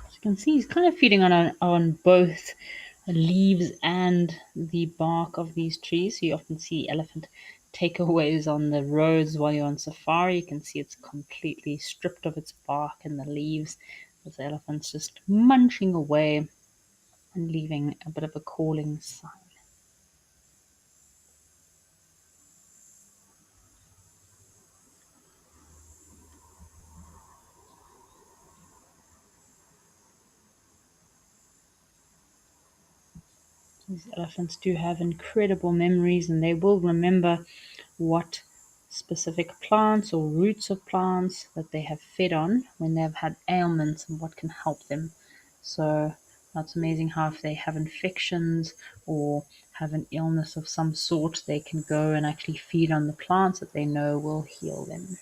As you can see, he's kind of feeding on both leaves and the bark of these trees. So you often see elephant takeaways on the roads while you're on safari. You can see it's completely stripped of its bark and the leaves. With the elephants just munching away and leaving a bit of a calling sign. These elephants do have incredible memories and they will remember what specific plants or roots of plants that they have fed on when they've had ailments and what can help them. So that's amazing how if they have infections or have an illness of some sort, they can go and actually feed on the plants that they know will heal them.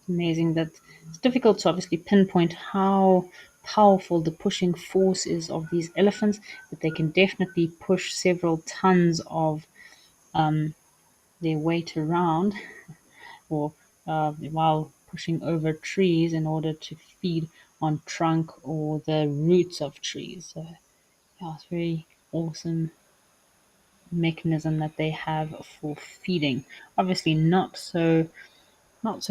Amazing that it's difficult to obviously pinpoint how powerful the pushing force is of these elephants, but they can definitely push several tons of their weight around or while pushing over trees in order to feed on trunk or the roots of trees. So yeah, it's a very awesome mechanism that they have for feeding. Obviously not so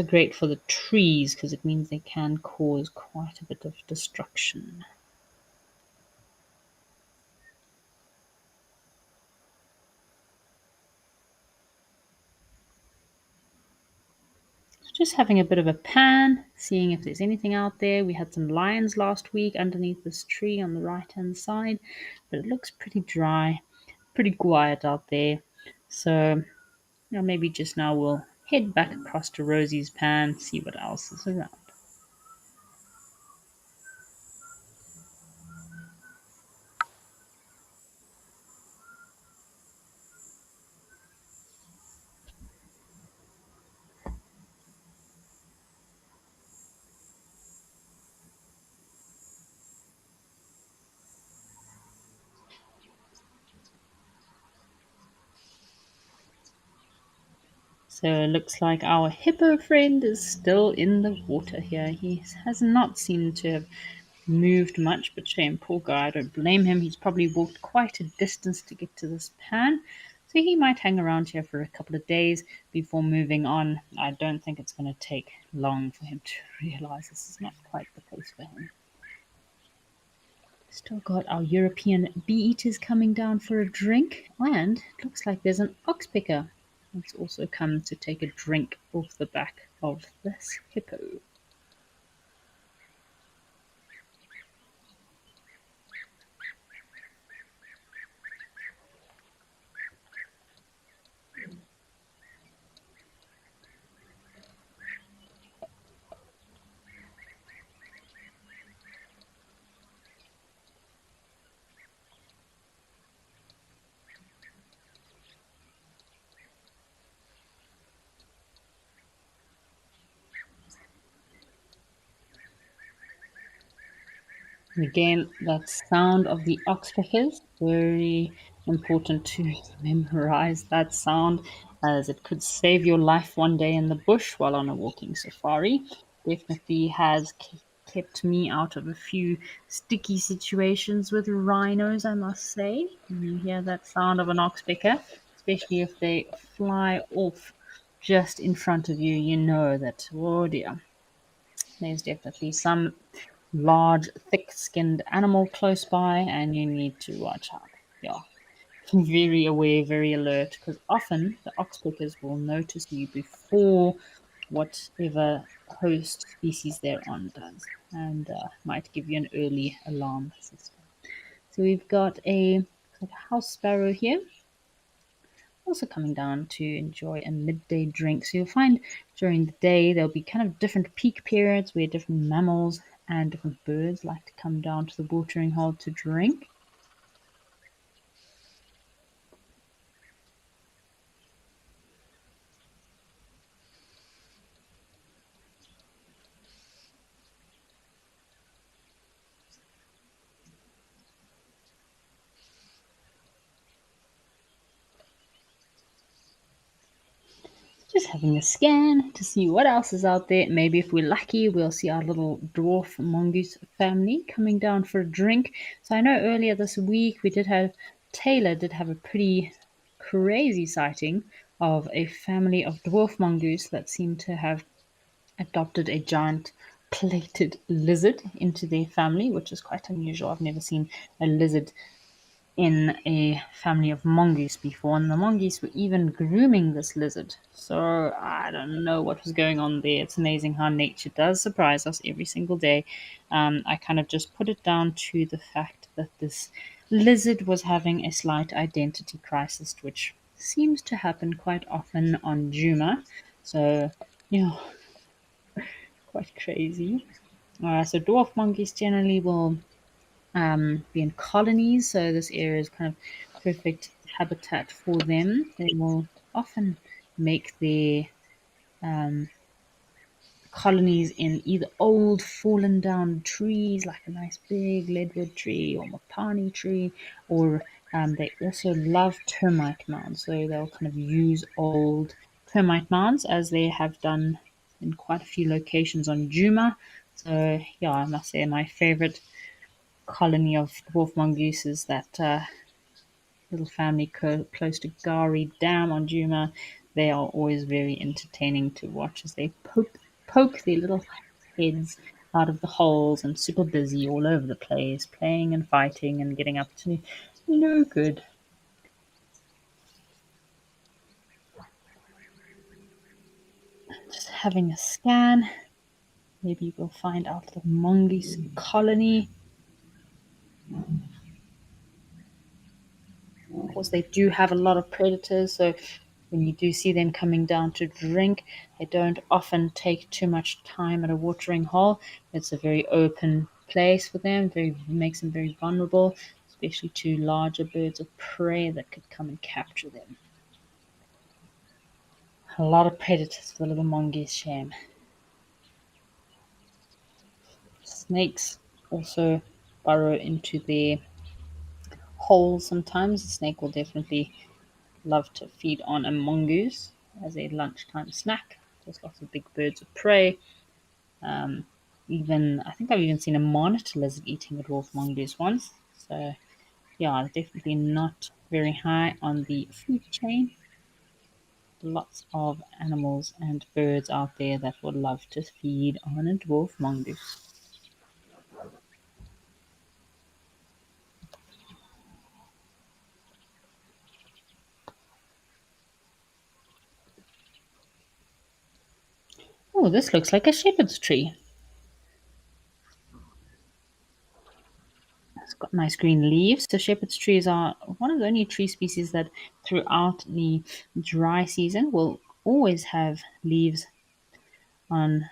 great for the trees because it means they can cause quite a bit of destruction. So just having a bit of a pan, seeing if there's anything out there. We had some lions last week underneath this tree on the right hand side, but it looks pretty dry, pretty quiet out there. So maybe just now we'll head back across to Rosie's pan, see what else is around. So it looks like our hippo friend is still in the water here. He has not seemed to have moved much, but shame, poor guy. I don't blame him. He's probably walked quite a distance to get to this pan. So he might hang around here for a couple of days before moving on. I don't think it's going to take long for him to realize this is not quite the place for him. Still got our European bee eaters coming down for a drink, and it looks like there's an oxpecker that's also come to take a drink off the back of this hippo. Again, that sound of the oxpeckers, very important to memorize that sound as it could save your life one day in the bush while on a walking safari. Definitely has kept me out of a few sticky situations with rhinos, I must say. When you hear that sound of an oxpecker, especially if they fly off just in front of you, you know that, oh dear, there's definitely some large, thick-skinned animal close by, and you need to watch out. Yeah, very aware, very alert, because often the oxpeckers will notice you before whatever host species they're on does, and might give you an early alarm system. So we've got a house sparrow here, also coming down to enjoy a midday drink. So you'll find during the day there'll be kind of different peak periods where different mammals and different birds like to come down to the watering hole to drink. Just having a scan to see what else is out there. Maybe if we're lucky, we'll see our little dwarf mongoose family coming down for a drink. So I know earlier this week we did have Taylor did have a pretty crazy sighting of a family of dwarf mongoose that seemed to have adopted a giant plated lizard into their family, which is quite unusual. I've never seen a lizard in a family of mongoose before, and the mongoose were even grooming this lizard. So I don't know what was going on there. It's amazing how nature does surprise us every single day. I kind of just put it down to the fact that this lizard was having a slight identity crisis, which seems to happen quite often on Juma. So, yeah, quite crazy. So dwarf monkeys generally will be in colonies, so this area is kind of perfect habitat for them. They will often make their um, colonies in either old fallen down trees, like a nice big leadwood tree or mapani tree, or they also love termite mounds, so they'll kind of use old termite mounds as they have done in quite a few locations on Juma. So yeah, I must say my favorite colony of dwarf mongooses, that little family close to Gari Dam on Juma. They are always very entertaining to watch as they poke their little heads out of the holes and super busy all over the place, playing and fighting and getting up to no good. Just having a scan. Maybe we'll find our little mongoose colony. Of course, they do have a lot of predators, so when you do see them coming down to drink, they don't often take too much time at a watering hole. It's a very open place for them, very makes them very vulnerable, especially to larger birds of prey that could come and capture them. A lot of predators for the little mongoose shame. Snakes also burrow into their holes sometimes. The snake will definitely love to feed on a mongoose as a lunchtime snack. There's lots of big birds of prey. Um, even I think I've even seen a monitor lizard eating a dwarf mongoose once. So yeah, definitely not very high on the food chain. Lots of animals and birds out there that would love to feed on a dwarf mongoose. Oh, this looks like a shepherd's tree. It's got nice green leaves. So shepherd's trees are one of the only tree species that throughout the dry season will always have leaves on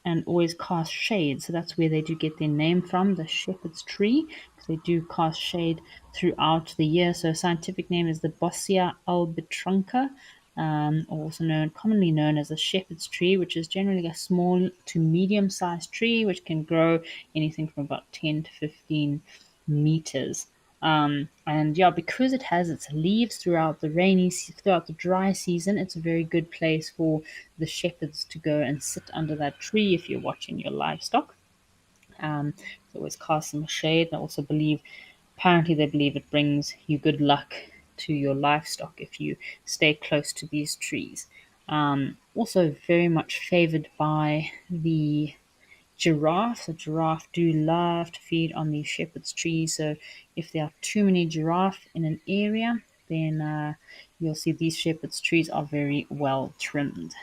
and always cast shade. So that's where they do get their name from, the shepherd's tree, because they do cast shade throughout the year. So scientific name is the Bossia albitrunca. also commonly known as a shepherd's tree, which is generally a small to medium-sized tree, which can grow anything from about 10 to 15 meters. And yeah, because it has its leaves throughout the dry season, it's a very good place for the shepherds to go and sit under that tree if you're watching your livestock. It always casts some shade. I also believe, apparently, they believe it brings you good luck to your livestock if you stay close to these trees. Also, very much favored by the giraffe. So, giraffe do love to feed on these shepherd's trees. So, if there are too many giraffe in an area, then you'll see these shepherd's trees are very well trimmed.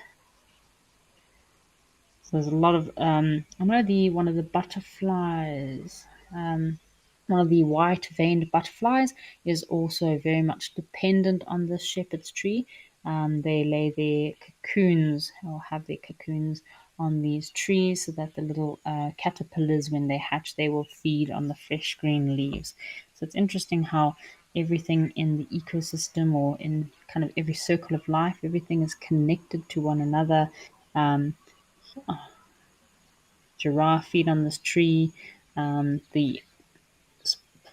So there's a lot of I know the one of the butterflies, one of the white veined butterflies is also very much dependent on the shepherd's tree. They lay their cocoons or have their cocoons on these trees so that the little caterpillars, when they hatch, they will feed on the fresh green leaves. So it's interesting how everything in the ecosystem or in kind of every circle of life, everything is connected to one another. Um, Giraffe feed on this tree. The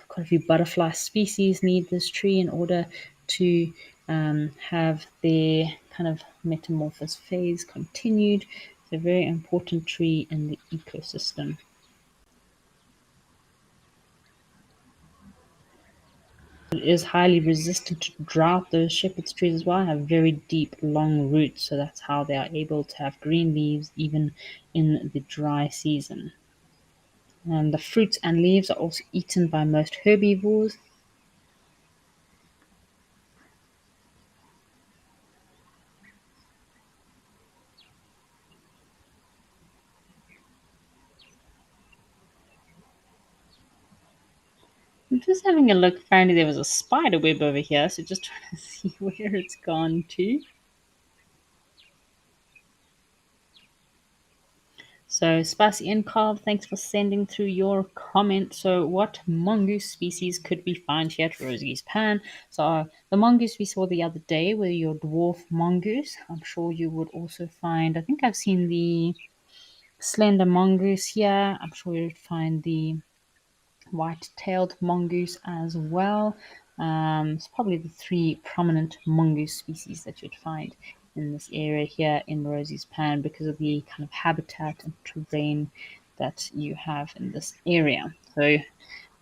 quite a few butterfly species need this tree in order to have their kind of metamorphosis phase continued. It's a very important tree in the ecosystem. It is highly resistant to drought. Those shepherd's trees as well have very deep, long roots, so that's how they are able to have green leaves even in the dry season. And the fruits and leaves are also eaten by most herbivores. I'm just having a look. Apparently, there was a spider web over here, so just trying to see where it's gone to. So, Spicy and Carve, thanks for sending through your comment. So, what mongoose species could we find here at Rosie's Pan? So, the mongoose we saw the other day were your dwarf mongoose. I'm sure you would also find, I think I've seen the slender mongoose here. I'm sure you'd find the white-tailed mongoose as well. It's probably the three prominent mongoose species that you'd find in this area here in Rosie's Pan because of the kind of habitat and terrain that you have in this area. So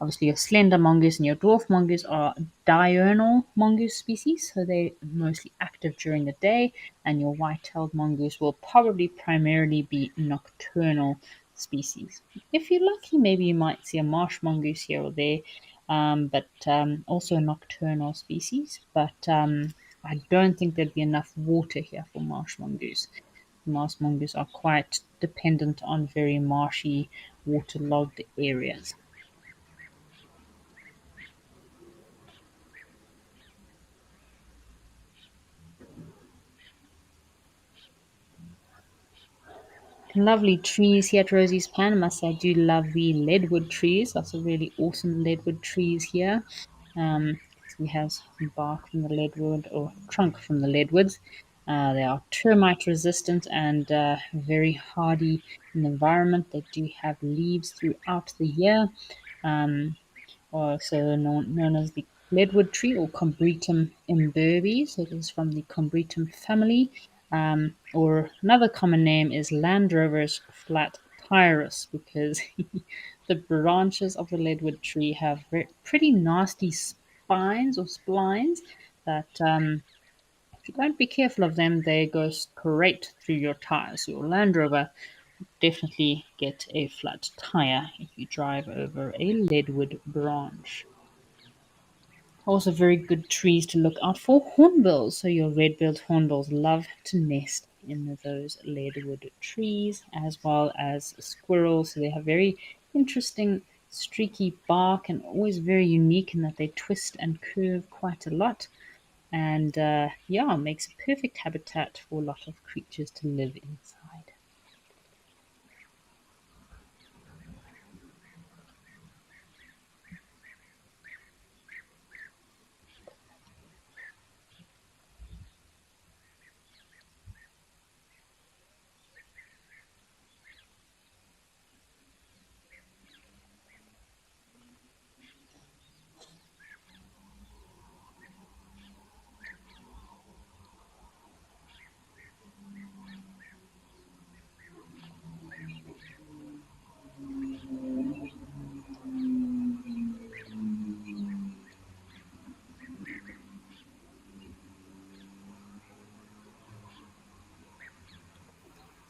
obviously, your slender mongoose and your dwarf mongoose are diurnal mongoose species, so they're mostly active during the day, and your white-tailed mongoose will probably primarily be nocturnal species. If you're lucky, maybe you might see a marsh mongoose here or there, but also a nocturnal species. But I don't think there'd be enough water here for marsh mongoose. Marsh mongoose are quite dependent on very marshy, waterlogged areas. Lovely trees here at Rosie's Pan. I must say, I do love the leadwood trees. Lots of really awesome leadwood trees here. We have some bark from the leadwood or trunk from the leadwoods. They are termite resistant and very hardy in the environment. They do have leaves throughout the year. Um, also known as the leadwood tree or Combretum imberbe. So it is from the Combretum family. Or another common name is Land Rover's flat tyrus because the branches of the leadwood tree have pretty nasty spines or splines that if you don't be careful of them, they go straight through your tires. Your Land Rover definitely get a flat tire if you drive over a leadwood branch. Also, very good trees to look out for hornbills. So, your red-billed hornbills love to nest in those leadwood trees, as well as squirrels. So, they have very interesting, streaky bark and always very unique in that they twist and curve quite a lot. And yeah, makes a perfect habitat for a lot of creatures to live inside.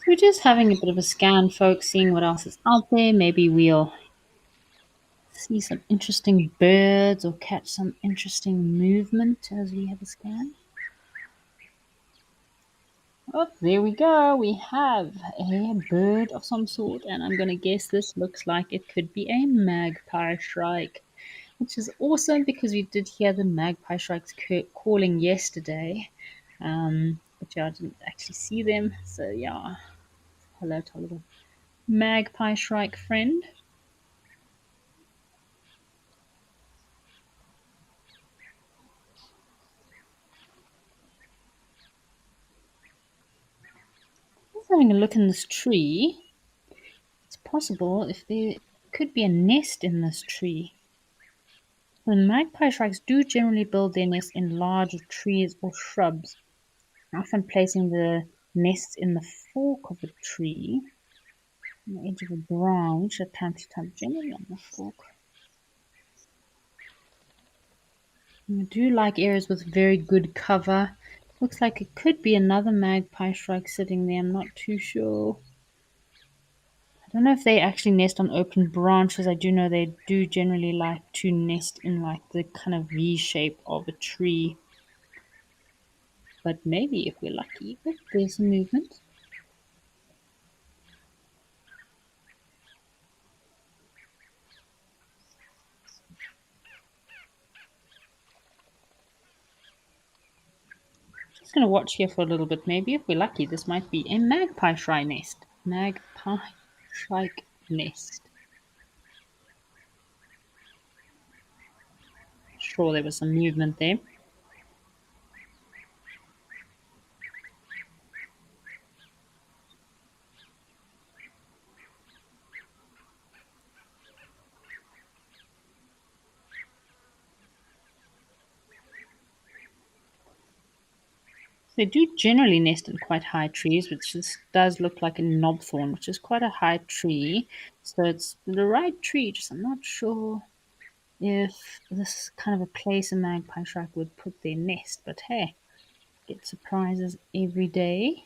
We're just having a bit of a scan, folks, seeing what else is out there. Maybe we'll see some interesting birds or catch some interesting movement as we have a scan. Oh, there we go. We have a bird of some sort, and I'm going to guess this looks like it could be a magpie shrike, which is awesome because we did hear the magpie shrikes calling yesterday. But yeah, I didn't actually see them. So yeah, hello to our little magpie shrike friend. Just having a look in this tree. It's possible if there could be a nest in this tree. The magpie shrikes do generally build their nests in larger trees or shrubs, often placing the nests in the fork of a tree, on the edge of a branch at time to time, generally on the fork. I do like areas with very good cover. Looks like it could be another magpie shrike sitting there. I'm not too sure. I don't know if they actually nest on open branches. I do know they do generally like to nest in like the kind of V shape of a tree. But maybe if we're lucky, oh, there's some movement. Just going to watch here for a little bit. Maybe if we're lucky, this might be a magpie shrike nest. Magpie shrike nest. Sure, there was some movement there. They do generally nest in quite high trees, which does look like a knobthorn, which is quite a high tree. So it's the right tree, just I'm not sure if this is kind of a place a magpie shrike would put their nest. But hey, get surprises every day.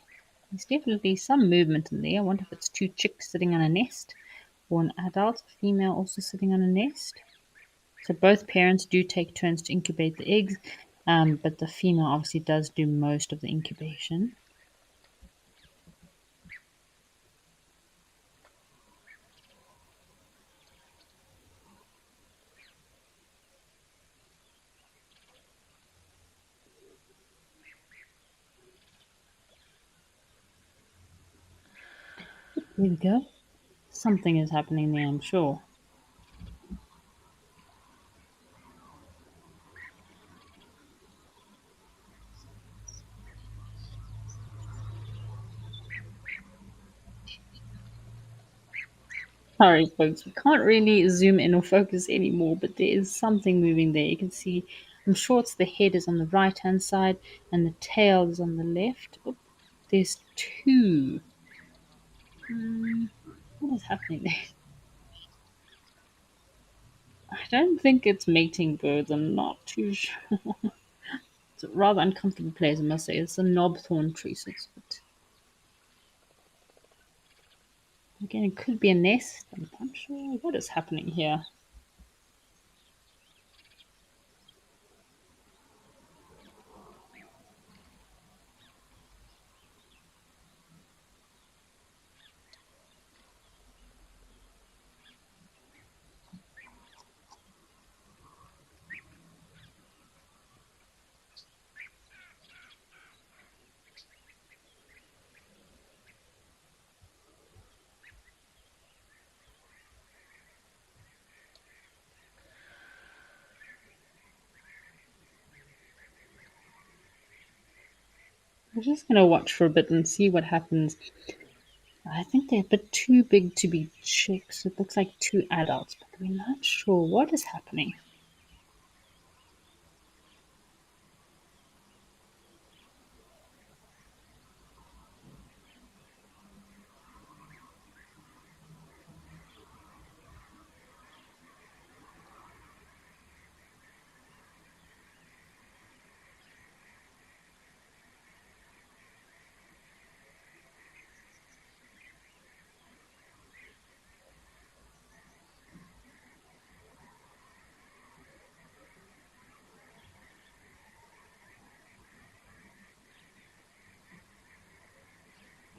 There's definitely some movement in there. I wonder if it's two chicks sitting on a nest or an adult female also sitting on a nest. So both parents do take turns to incubate the eggs, but the female obviously does do most of the incubation. There we go. Something is happening there, I'm sure. Sorry, folks, we can't really zoom in or focus anymore, but there is something moving there. You can see, I'm sure it's the head is on the right hand side and the tail is on the left. Oh, there's two. What is happening there? I don't think it's mating birds. I'm not too sure. It's a rather uncomfortable place, I must say. It's a knobthorn tree, so it's a bit. Again, it could be a nest. I'm not sure what is happening here. We're just gonna watch for a bit and see what happens. I think they're a bit too big to be chicks. It looks like two adults, but we're not sure what is happening.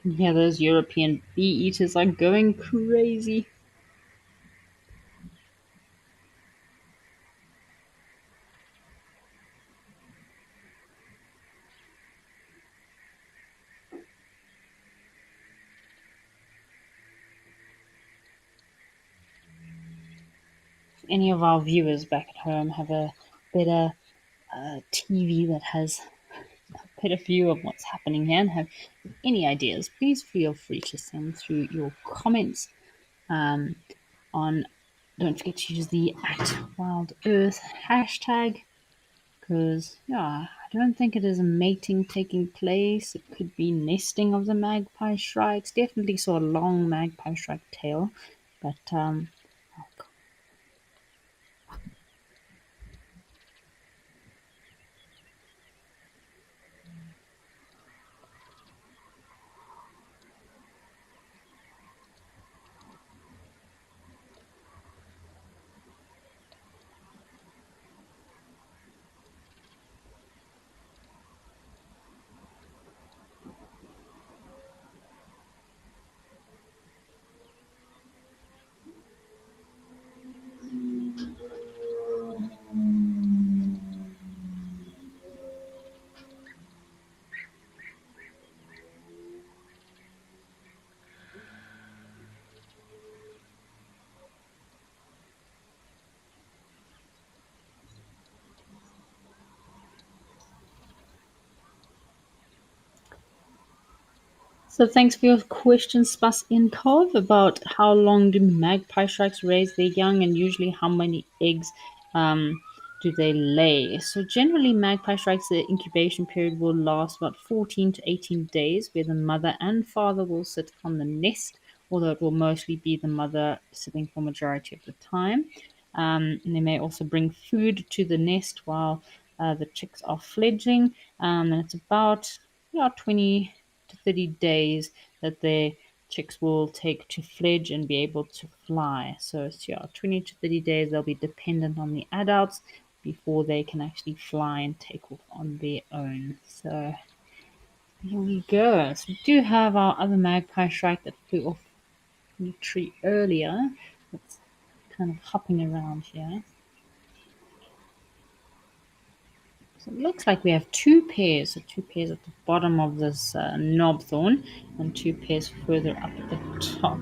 Yeah, those European bee eaters are going crazy. If any of our viewers back at home have a better TV that has a better view of what's happening here and have any ideas, please feel free to send through your comments um, on. Don't forget to use the @Wild Earth hashtag because yeah, I don't think it is a mating taking place. It could be nesting of the magpie shrikes. Definitely saw a long magpie shrike tail, but so thanks for your question, Spas Inkov, about how long do magpie shrikes raise their young and usually how many eggs um, do they lay. So generally magpie shrikes, the incubation period will last about 14 to 18 days where the mother and father will sit on the nest, although it will mostly be the mother sitting for majority of the time. And they may also bring food to the nest while the chicks are fledging. And it's about 20 to 30 days that their chicks will take to fledge and be able to fly. So it's 20 to 30 days they'll be dependent on the adults before they can actually fly and take off on their own. So here we go. So we do have our other magpie shrike that flew off the tree earlier. It's kind of hopping around here. So it looks like we have two pairs. So two pairs at the bottom of this knob thorn and two pairs further up at the top.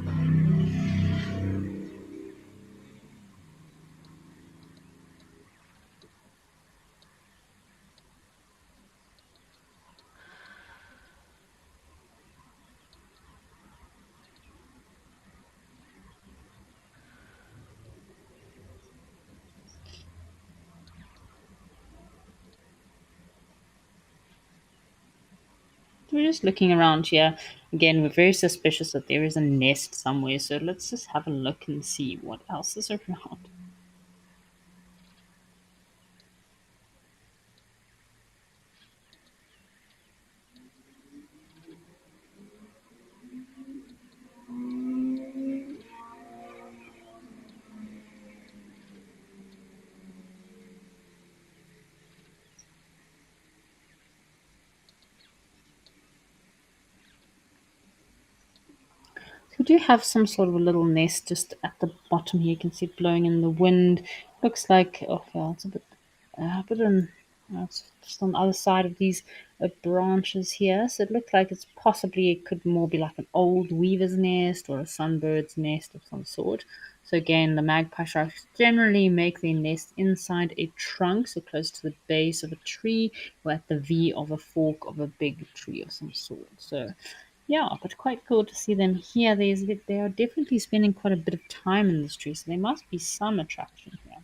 We're just looking around here. Again, we're very suspicious that there is a nest somewhere, so let's just have a look and see what else is around. We do have some sort of a little nest just at the bottom here. You can see it blowing in the wind. Looks like, oh, yeah, it's a bit on, it's just on the other side of these branches here. So it looks like it's possibly, it could more be like an old weaver's nest or a sunbird's nest of some sort. So again, the magpie sharks generally make their nest inside a trunk, so close to the base of a tree or at the V of a fork of a big tree of some sort. So yeah, but quite cool to see them here. They are definitely spending quite a bit of time in this tree, so there must be some attraction here.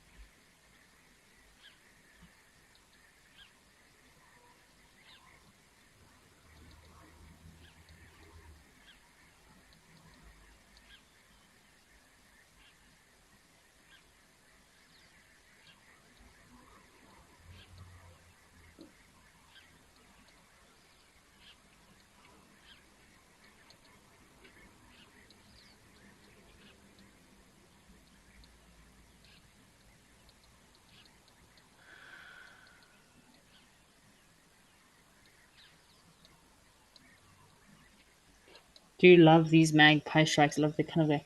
do love these magpie shrikes. I love the kind of a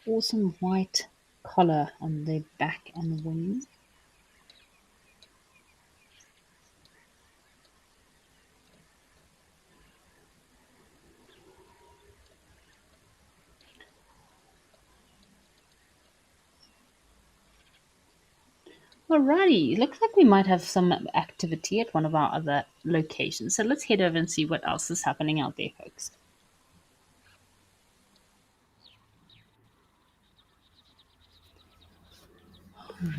awesome white collar on their back and wings. Alrighty, looks like we might have some activity at one of our other locations. So let's head over and see what else is happening out there, folks.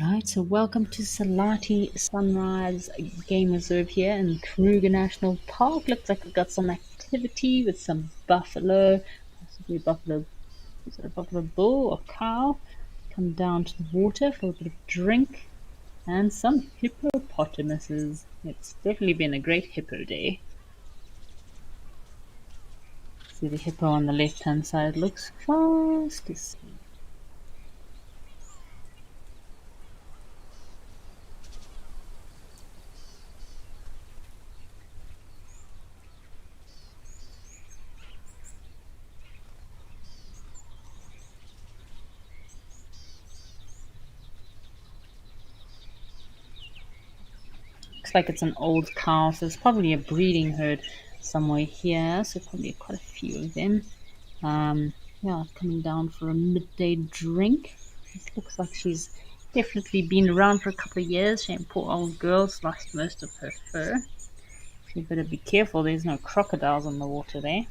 Right, so welcome to Salati Sunrise Game Reserve here in Kruger National Park. Looks like we've got some activity with some buffalo, possibly buffalo, is it a buffalo bull or cow? Come down to the water for a bit of drink and some hippopotamuses. It's definitely been a great hippo day. See the hippo on the left hand side looks fast asleep. Looks like it's an old cow, so it's probably a breeding herd somewhere here. So probably quite a few of them. Yeah, coming down for a midday drink. It looks like she's definitely been around for a couple of years. She and poor old girl's lost most of her fur. You better be careful. There's no crocodiles on the water there.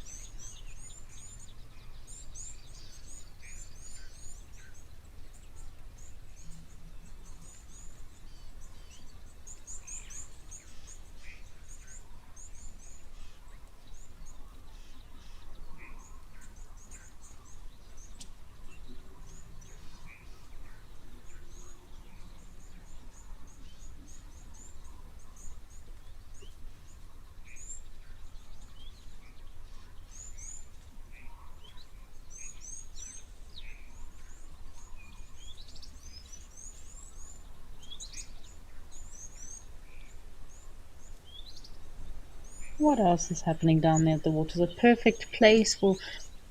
What else is happening down there at the water? It's a perfect place for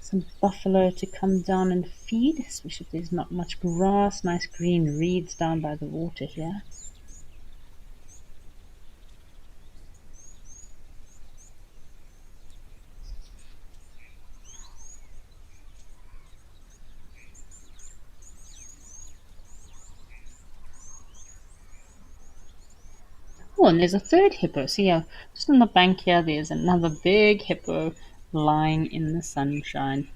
some buffalo to come down and feed, especially if there's not much grass. Nice green reeds down by the water here. Oh, and there's a third hippo. So yeah, just on the bank here, there's another big hippo lying in the sunshine.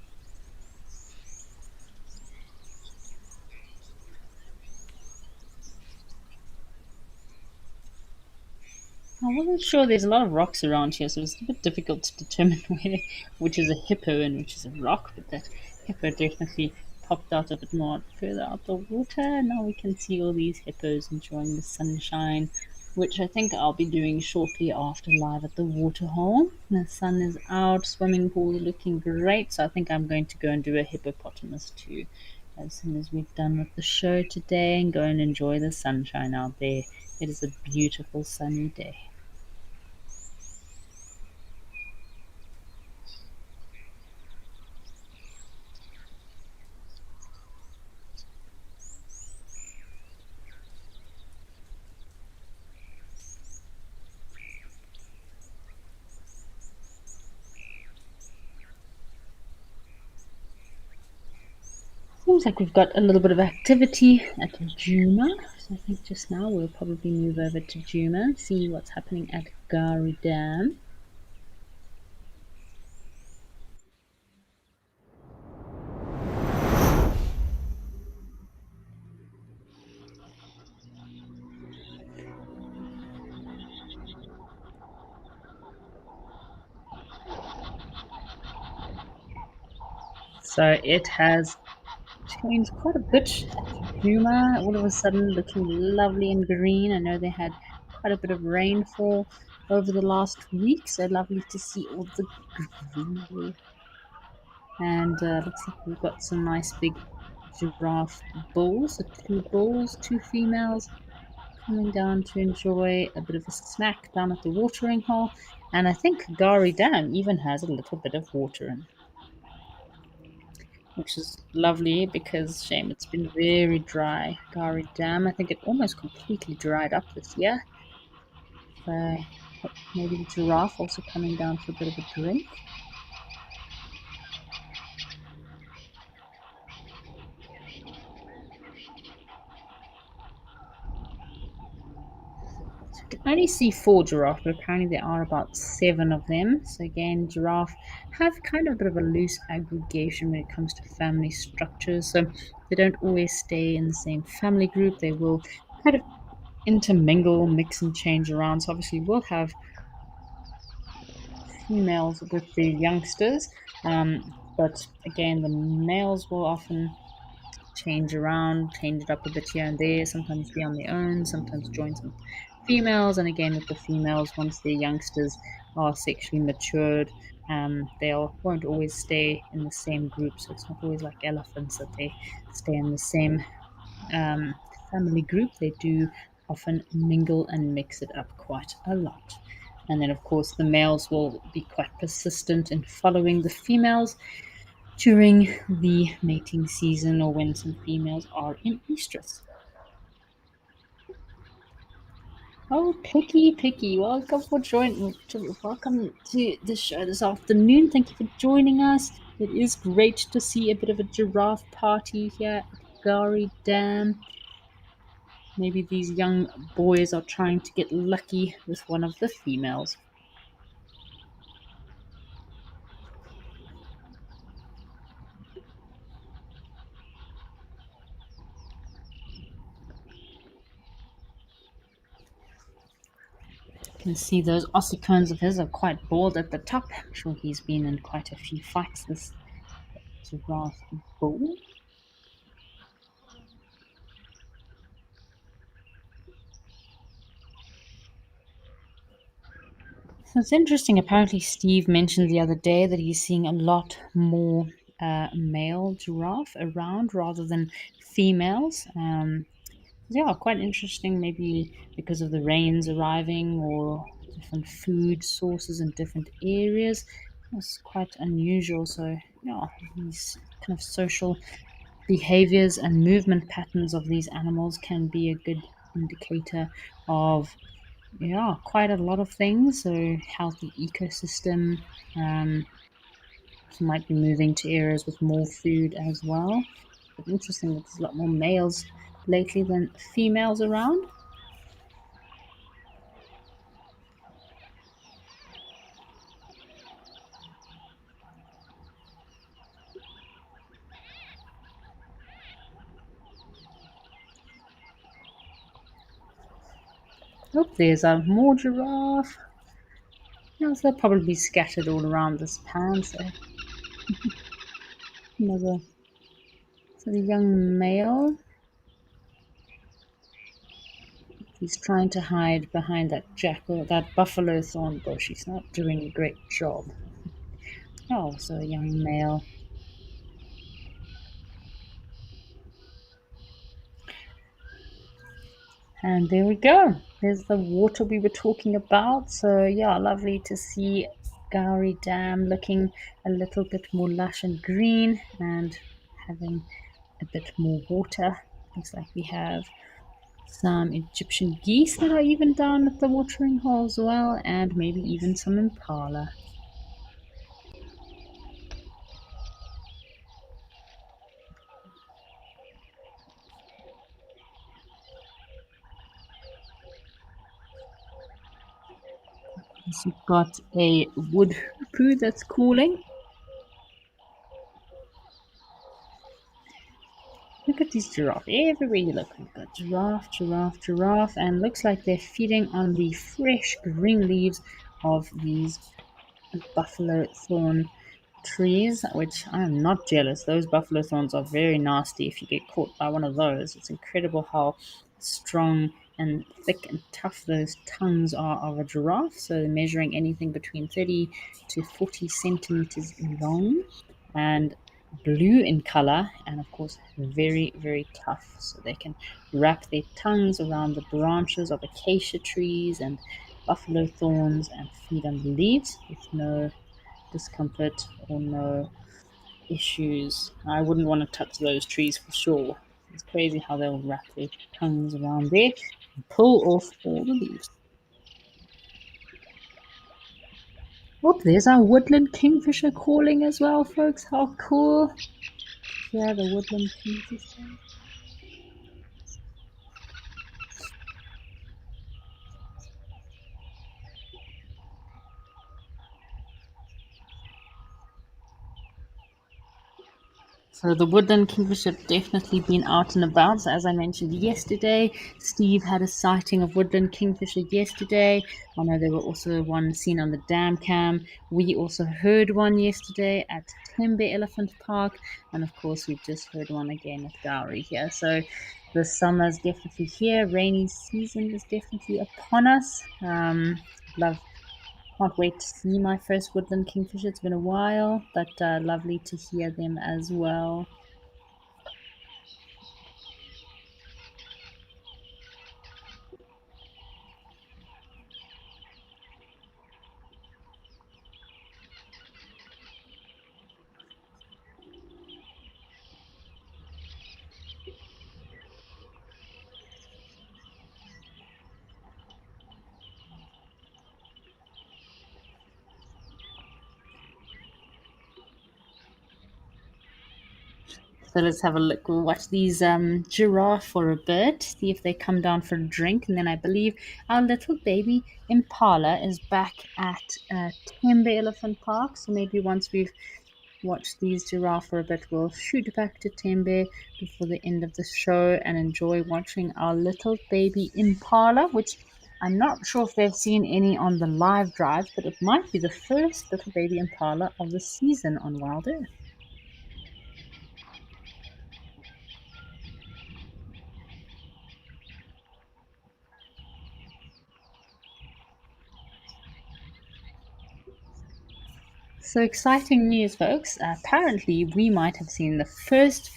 I wasn't sure. There's a lot of rocks around here, so it's a bit difficult to determine which is a hippo and which is a rock. But that hippo definitely popped out a bit more further out the water. Now we can see all these hippos enjoying the sunshine, which I think I'll be doing shortly after live at the waterhole. The sun is out, swimming pool looking great, so I think I'm going to go and do a hippopotamus too as soon as we've done with the show today and go and enjoy the sunshine out there. It is a beautiful sunny day. Seems like we've got a little bit of activity at Juma. So I think just now we'll probably move over to Juma and see what's happening at Gari Dam. So it has changed quite a bit at Juma. All of a sudden looking lovely and green. I know they had quite a bit of rainfall over the last week, so lovely to see all the greenery. And looks like we've got some nice big giraffe bulls, so two bulls, two females, coming down to enjoy a bit of a snack down at the watering hole. And I think Gari Dam even has a little bit of water in. which is lovely because shame it's been very dry. Gari Dam, I think it almost completely dried up this year. So maybe the giraffe also coming down for a bit of a drink. I can only see four giraffe, but apparently there are about seven of them. So again, giraffe have kind of a bit of a loose aggregation when it comes to family structures. So they don't always stay in the same family group. They will kind of intermingle, mix and change around. So obviously we'll have females with the youngsters, but again, the males will often change around, change it up a bit here and there, sometimes be on their own, sometimes join some females. And again, with the females, once their youngsters are sexually matured, they won't always stay in the same group. So it's not always like elephants that they stay in the same um, family group. They do often mingle and mix it up quite a lot. And then, of course, the males will be quite persistent in following the females during the mating season or when some females are in estrus. Oh, Picky, Picky, welcome for joining. Welcome to the show this afternoon. Thank you for joining us. It is great to see a bit of a giraffe party here at Gari Dam. Maybe these young boys are trying to get lucky with one of the females. You can see those ossicones of his are quite bald at the top. I'm sure he's been in quite a few fights, this giraffe bull. So it's interesting. Apparently, Steve mentioned the other day that he's seeing a lot more male giraffe around rather than females. Yeah, quite interesting. Maybe because of the rains arriving or different food sources in different areas. It's quite unusual. So, yeah, these kind of social behaviors and movement patterns of these animals can be a good indicator of quite a lot of things. So healthy ecosystem. So might be moving to areas with more food as well. But interesting that there's a lot more males lately than females around. Oh, there's a more giraffe. Yeah, so they'll probably be scattered all around this pan. So another, so the young male, he's trying to hide behind that jackal, that buffalo thorn bush. He's not doing a great job. Oh, so a young male. And there we go. There's the water we were talking about. So yeah, lovely to see Gowrie Dam looking a little bit more lush and green and having a bit more water. Looks like we have some Egyptian geese that are even down at the watering hole as well, and maybe even some impala. So we've got a wood hoopoo that's calling. Look at these giraffe. Everywhere you look, we've got giraffe, giraffe, giraffe, and looks like they're feeding on the fresh green leaves of these buffalo thorn trees, which I'm not jealous. Those buffalo thorns are very nasty if you get caught by one of those. It's incredible how strong and thick and tough those tongues are of a giraffe. So they're measuring anything between 30 to 40 centimeters long and blue in color, and of course very very tough, so they can wrap their tongues around the branches of acacia trees and buffalo thorns and feed on the leaves with no discomfort or no issues. I wouldn't want to touch those trees for sure. It's crazy how they'll wrap their tongues around there and pull off all the leaves. Oh, there's our woodland kingfisher calling as well, folks. How cool. Yeah, the woodland kingfisher. So the woodland kingfisher have definitely been out and about. So as I mentioned yesterday, Steve had a sighting of woodland kingfisher yesterday. I know there were also one seen on the dam cam. We also heard one yesterday at Tembe Elephant Park, and of course we've just heard one again at Gowrie here. So the summer's definitely here. Rainy season is definitely upon us. Love Can't wait to see my first woodland kingfisher. It's been a while, but lovely to hear them as well. So let's have a look. We'll watch these giraffe for a bit, see if they come down for a drink, and then I believe our little baby impala is back at Tembe Elephant Park. So maybe once we've watched these giraffe for a bit, we'll shoot back to Tembe before the end of the show and enjoy watching our little baby impala, which I'm not sure if they've seen any on the live drive, but it might be the first little baby impala of the season on Wild Earth. So exciting news, folks. Apparently, we might have seen the first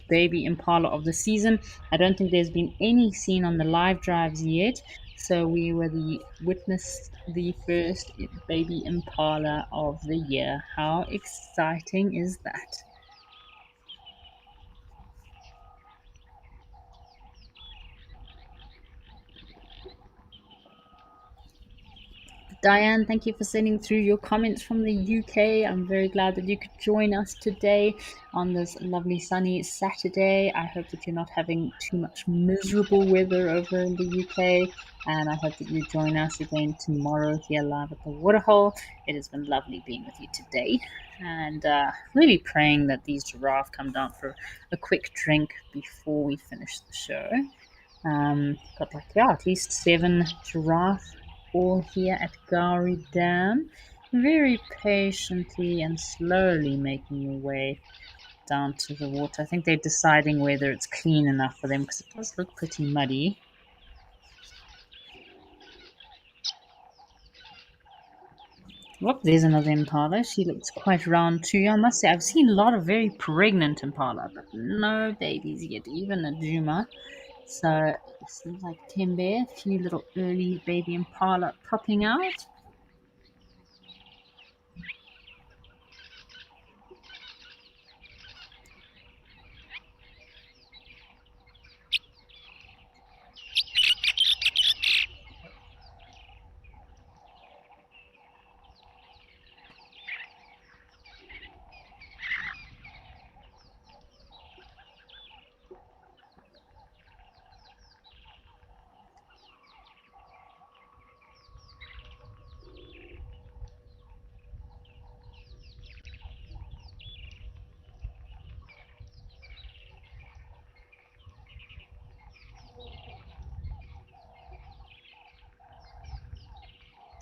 baby impala of the season. I don't think there's been any seen on the live drives yet. So we were the witnessed the first baby impala of the year. How exciting is that? Diane, thank you for sending through your comments from the UK. I'm very glad that you could join us today on this lovely sunny Saturday. I hope that you're not having too much miserable weather over in the UK, and I hope that you join us again tomorrow here live at the Waterhole. It has been lovely being with you today, and really praying that these giraffe come down for a quick drink before we finish the show. Got like, yeah, at least 7 giraffe all here at Gowrie Dam, very patiently and slowly making their way down to the water. I think they're deciding whether it's clean enough for them because it does look pretty muddy. Whoop, there's another impala. She looks quite round too. I must say, I've seen a lot of very pregnant impala, but no babies yet, even a Juma. So it seems like Tembe, a few little early baby impala popping out.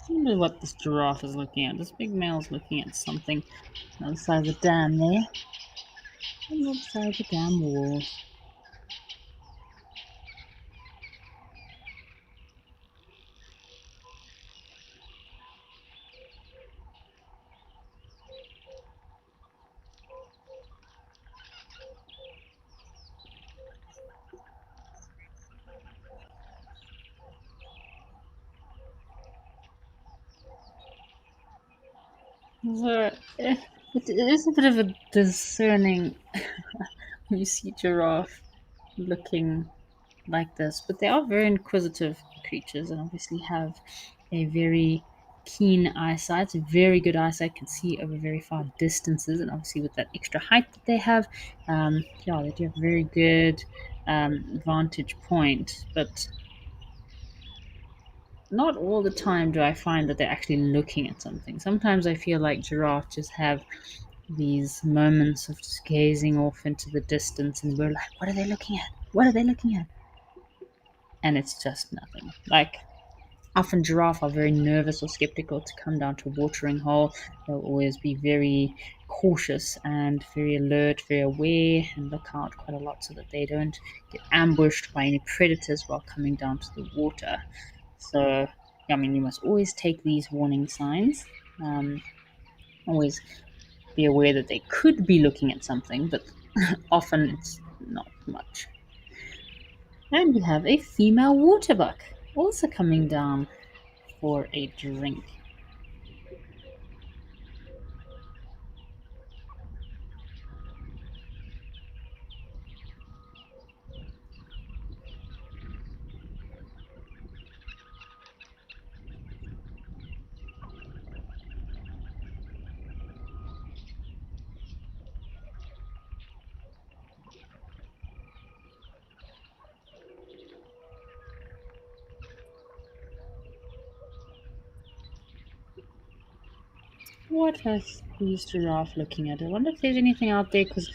I wonder what this giraffe is looking at. This big male's looking at something on the other side of the dam there. On the other side of the dam wall. So, It is a bit of a discerning when you see giraffe looking like this, but they are very inquisitive creatures and obviously have a very keen eyesight, very good eyesight, can see over very far distances, and obviously with that extra height that they have, yeah, they do have very good vantage point, but not all the time do I find that they're actually looking at something. Sometimes I feel like giraffes just have these moments of just gazing off into the distance, and we're like, what are they looking at? What are they looking at? And it's just nothing. Like, often giraffe are very nervous or skeptical to come down to a watering hole. They'll always be very cautious and very alert, very aware, and look out quite a lot so that they don't get ambushed by any predators while coming down to the water. So, I mean, you must always take these warning signs. Um, Always be aware that they could be looking at something, but often it's not much. And we have a female waterbuck also coming down for a drink. What is these giraffe looking at? I wonder if there's anything out there because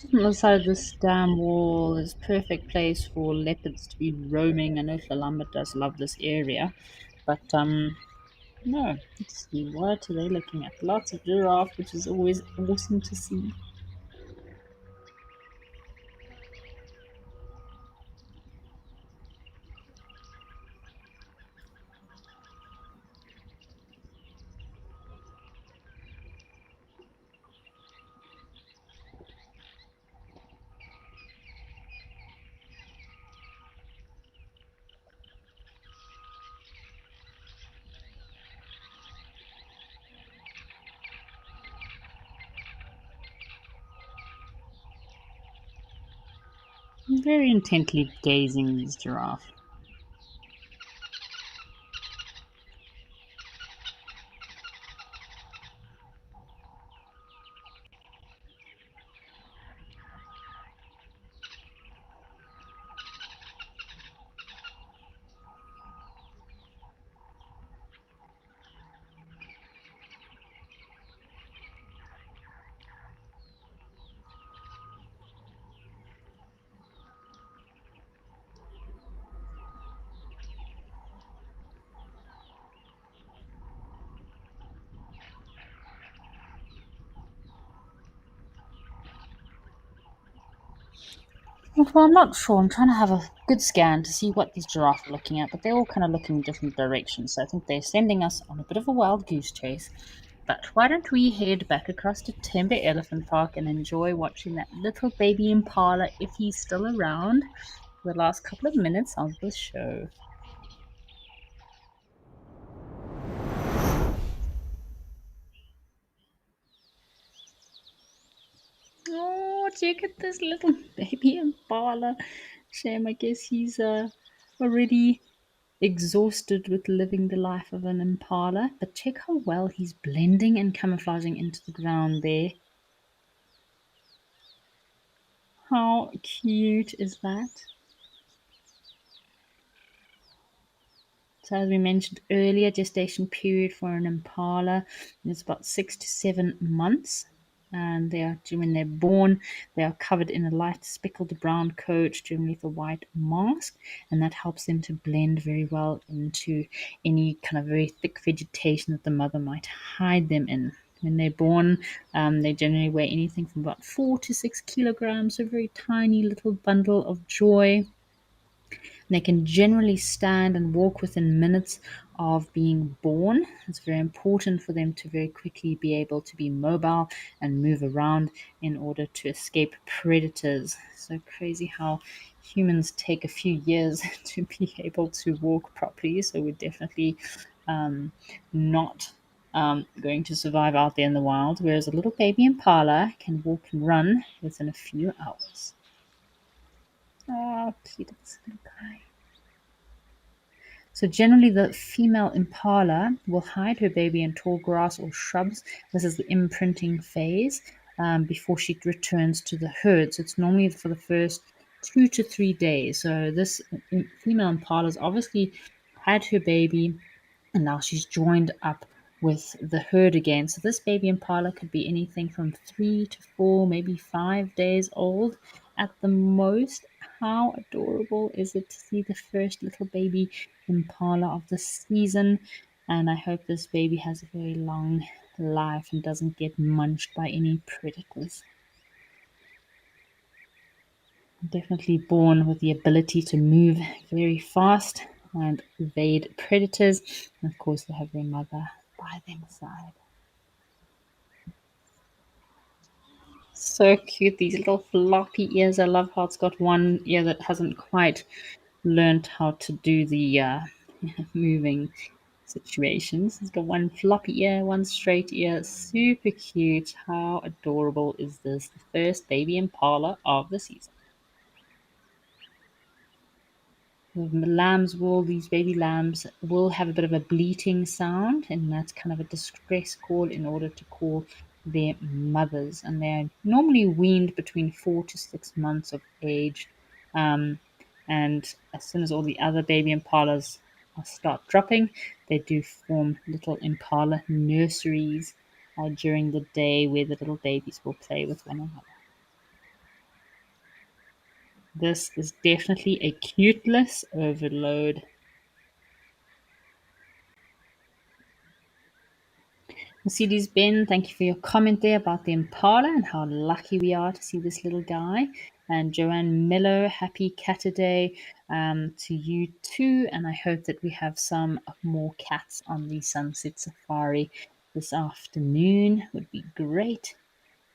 just on the side of this dam wall is perfect place for leopards to be roaming. I know Lalamba does love this area, but no. Let's see, what are they looking at? Lots of giraffe, which is always awesome to see. Very intently gazing these giraffe. Well, I'm not sure. I'm trying to have a good scan to see what these giraffe are looking at, but they're all kind of looking in different directions. So I think they're sending us on a bit of a wild goose chase. But why don't we head back across to Timber Elephant Park and enjoy watching that little baby impala, if he's still around, for the last couple of minutes of the show. Oh, check at this little baby impala. Shame, I guess he's already exhausted with living the life of an impala, but check how well he's blending and camouflaging into the ground there. How cute is that? So, as we mentioned earlier, gestation period for an impala is about 6 to 7 months. And they are, when they're born, they are covered in a light speckled brown coat, generally with a white mask, and that helps them to blend very well into any kind of very thick vegetation that the mother might hide them in. When they're born, they generally weigh anything from about 4 to 6 kilograms, so a very tiny little bundle of joy. They can generally stand and walk within minutes of being born. It's very important for them to very quickly be able to be mobile and move around in order to escape predators. So crazy how humans take a few years to be able to walk properly. So we're definitely not going to survive out there in the wild, whereas a little baby impala can walk and run within a few hours. Oh, cute this little guy. So generally the female impala will hide her baby in tall grass or shrubs. This is the imprinting phase before she returns to the herd. So it's normally for the first 2 to 3 days. So this female impala has obviously had her baby and now she's joined up with the herd again. So this baby impala could be anything from 3 to 4, maybe 5 days old at the most. How adorable is it to see the first little baby impala of the season? And I hope this baby has a very long life and doesn't get munched by any predators. Definitely born with the ability to move very fast and evade predators. And of course, they have their mother by their side. So cute, these little floppy ears. I love how it's got one ear that hasn't quite learned how to do the moving situations. It's got one floppy ear, one straight ear. Super cute. How adorable is this? The first baby impala of the season. The lambs will, these baby lambs will have a bit of a bleating sound, and that's kind of a distress call in order to call their mothers. And they're normally weaned between 4 to 6 months of age. Um, and as soon as all the other baby impalas start dropping, they do form little impala nurseries during the day where the little babies will play with one another. This is definitely a cuteless overload. Mercedes Ben, thank you for your comment there about the Impala and how lucky we are to see this little guy. And Joanne Miller, happy Catterday to you too. And I hope that we have some more cats on the Sunset Safari this afternoon. Would be great.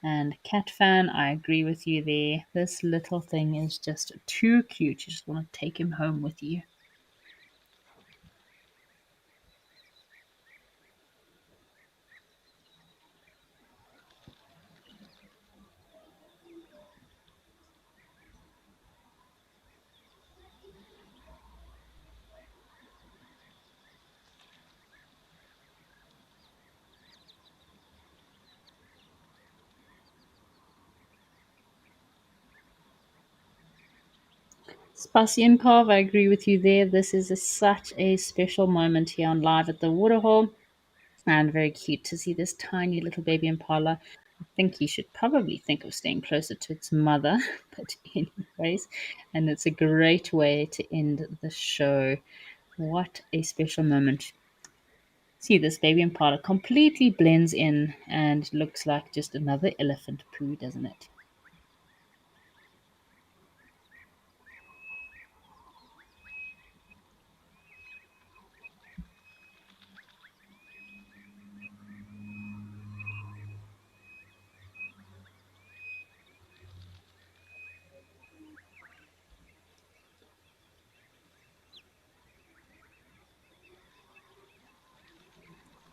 And Cat Fan, I agree with you there. This little thing is just too cute. You just want to take him home with you. Spassian Carve, I agree with you there. This is such a special moment here on Live at the Waterhole, and very cute to see this tiny little baby impala. I think he should probably think of staying closer to its mother, but anyways, and it's a great way to end the show. What a special moment. See, this baby impala completely blends in and looks like just another elephant poo, doesn't it?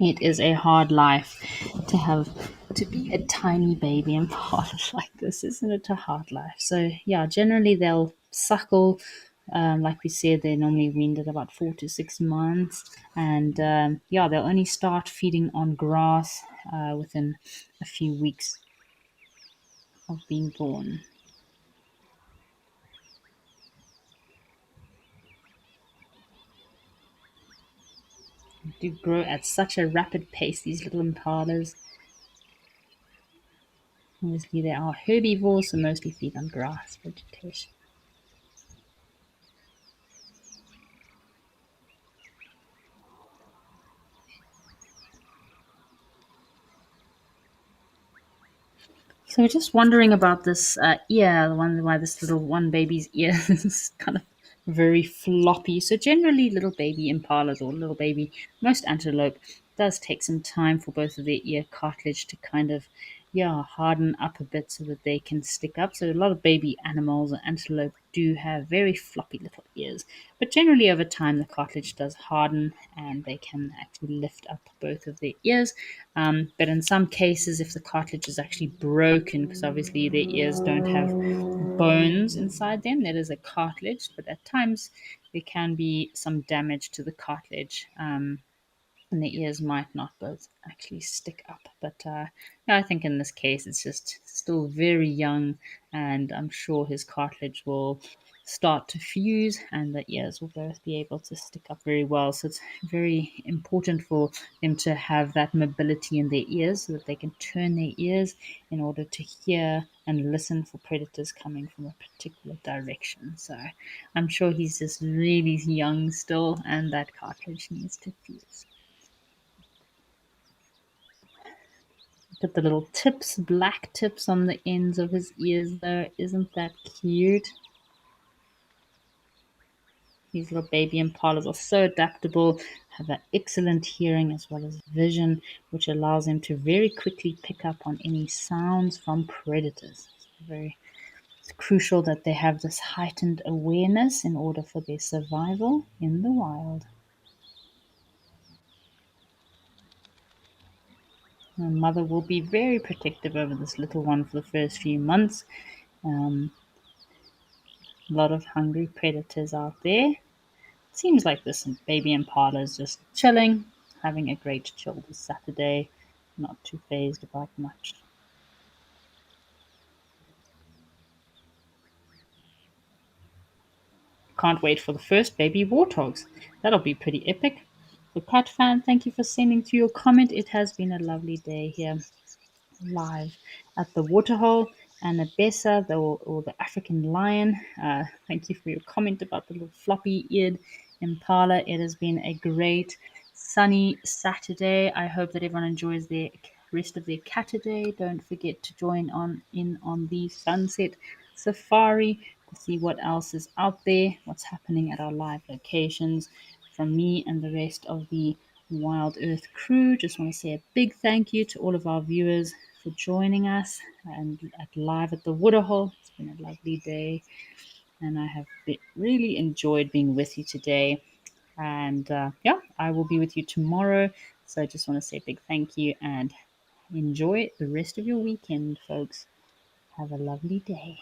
It is a hard life to have to be a tiny baby and part like this, isn't it? A hard life. So yeah, generally they'll suckle. Like we said, they're normally weaned at about 4 to 6 months, and yeah, they'll only start feeding on grass within a few weeks of being born. They do grow at such a rapid pace. These little impalas. Obviously, they are herbivores, so mostly feed on grass vegetation. So we're just wondering about this ear, the one why this little one baby's ear is kind of very floppy. So generally, little baby impalas or little baby, most antelope does take some time for both of their ear cartilage to kind of, yeah, harden up a bit so that they can stick up. So a lot of baby animals or antelope do have very floppy little ears. But generally, over time, the cartilage does harden and they can actually lift up both of their ears. But in some cases, if the cartilage is actually broken, because obviously their ears don't have bones inside them, that is a cartilage, but at times there can be some damage to the cartilage. And the ears might not both actually stick up. But yeah, I think in this case it's just still very young, and I'm sure his cartilage will start to fuse and the ears will both be able to stick up very well. So it's very important for them to have that mobility in their ears so that they can turn their ears in order to hear and listen for predators coming from a particular direction. So I'm sure he's just really young still, and that cartilage needs to fuse. Put the little tips, black tips on the ends of his ears there. Isn't that cute? These little baby impalas are so adaptable, have an excellent hearing as well as vision, which allows them to very quickly pick up on any sounds from predators. It's crucial that they have this heightened awareness in order for their survival in the wild. The mother will be very protective over this little one for the first few months. Um, a lot of hungry predators out there. Seems like this baby impala is just chilling, having a great chill this Saturday, not too phased about much. Can't wait for the first baby warthogs. That'll be pretty epic. So, Cat fan, thank you for sending through your comment. It has been a lovely day here live at the waterhole. And Abessa, or the African lion, thank you for your comment about the little floppy eared impala. It has been a great sunny Saturday. I hope that everyone enjoys the rest of their Catterday. Don't forget to join on the sunset safari to see what else is out there, what's happening at our live locations. From me and the rest of the Wild Earth crew, just want to say a big thank you to all of our viewers for joining us and at live at the Waterhole. It's been a lovely day, and I have really enjoyed being with you today. And yeah, I will be with you tomorrow. So I just want to say a big thank you and enjoy the rest of your weekend, folks. Have a lovely day.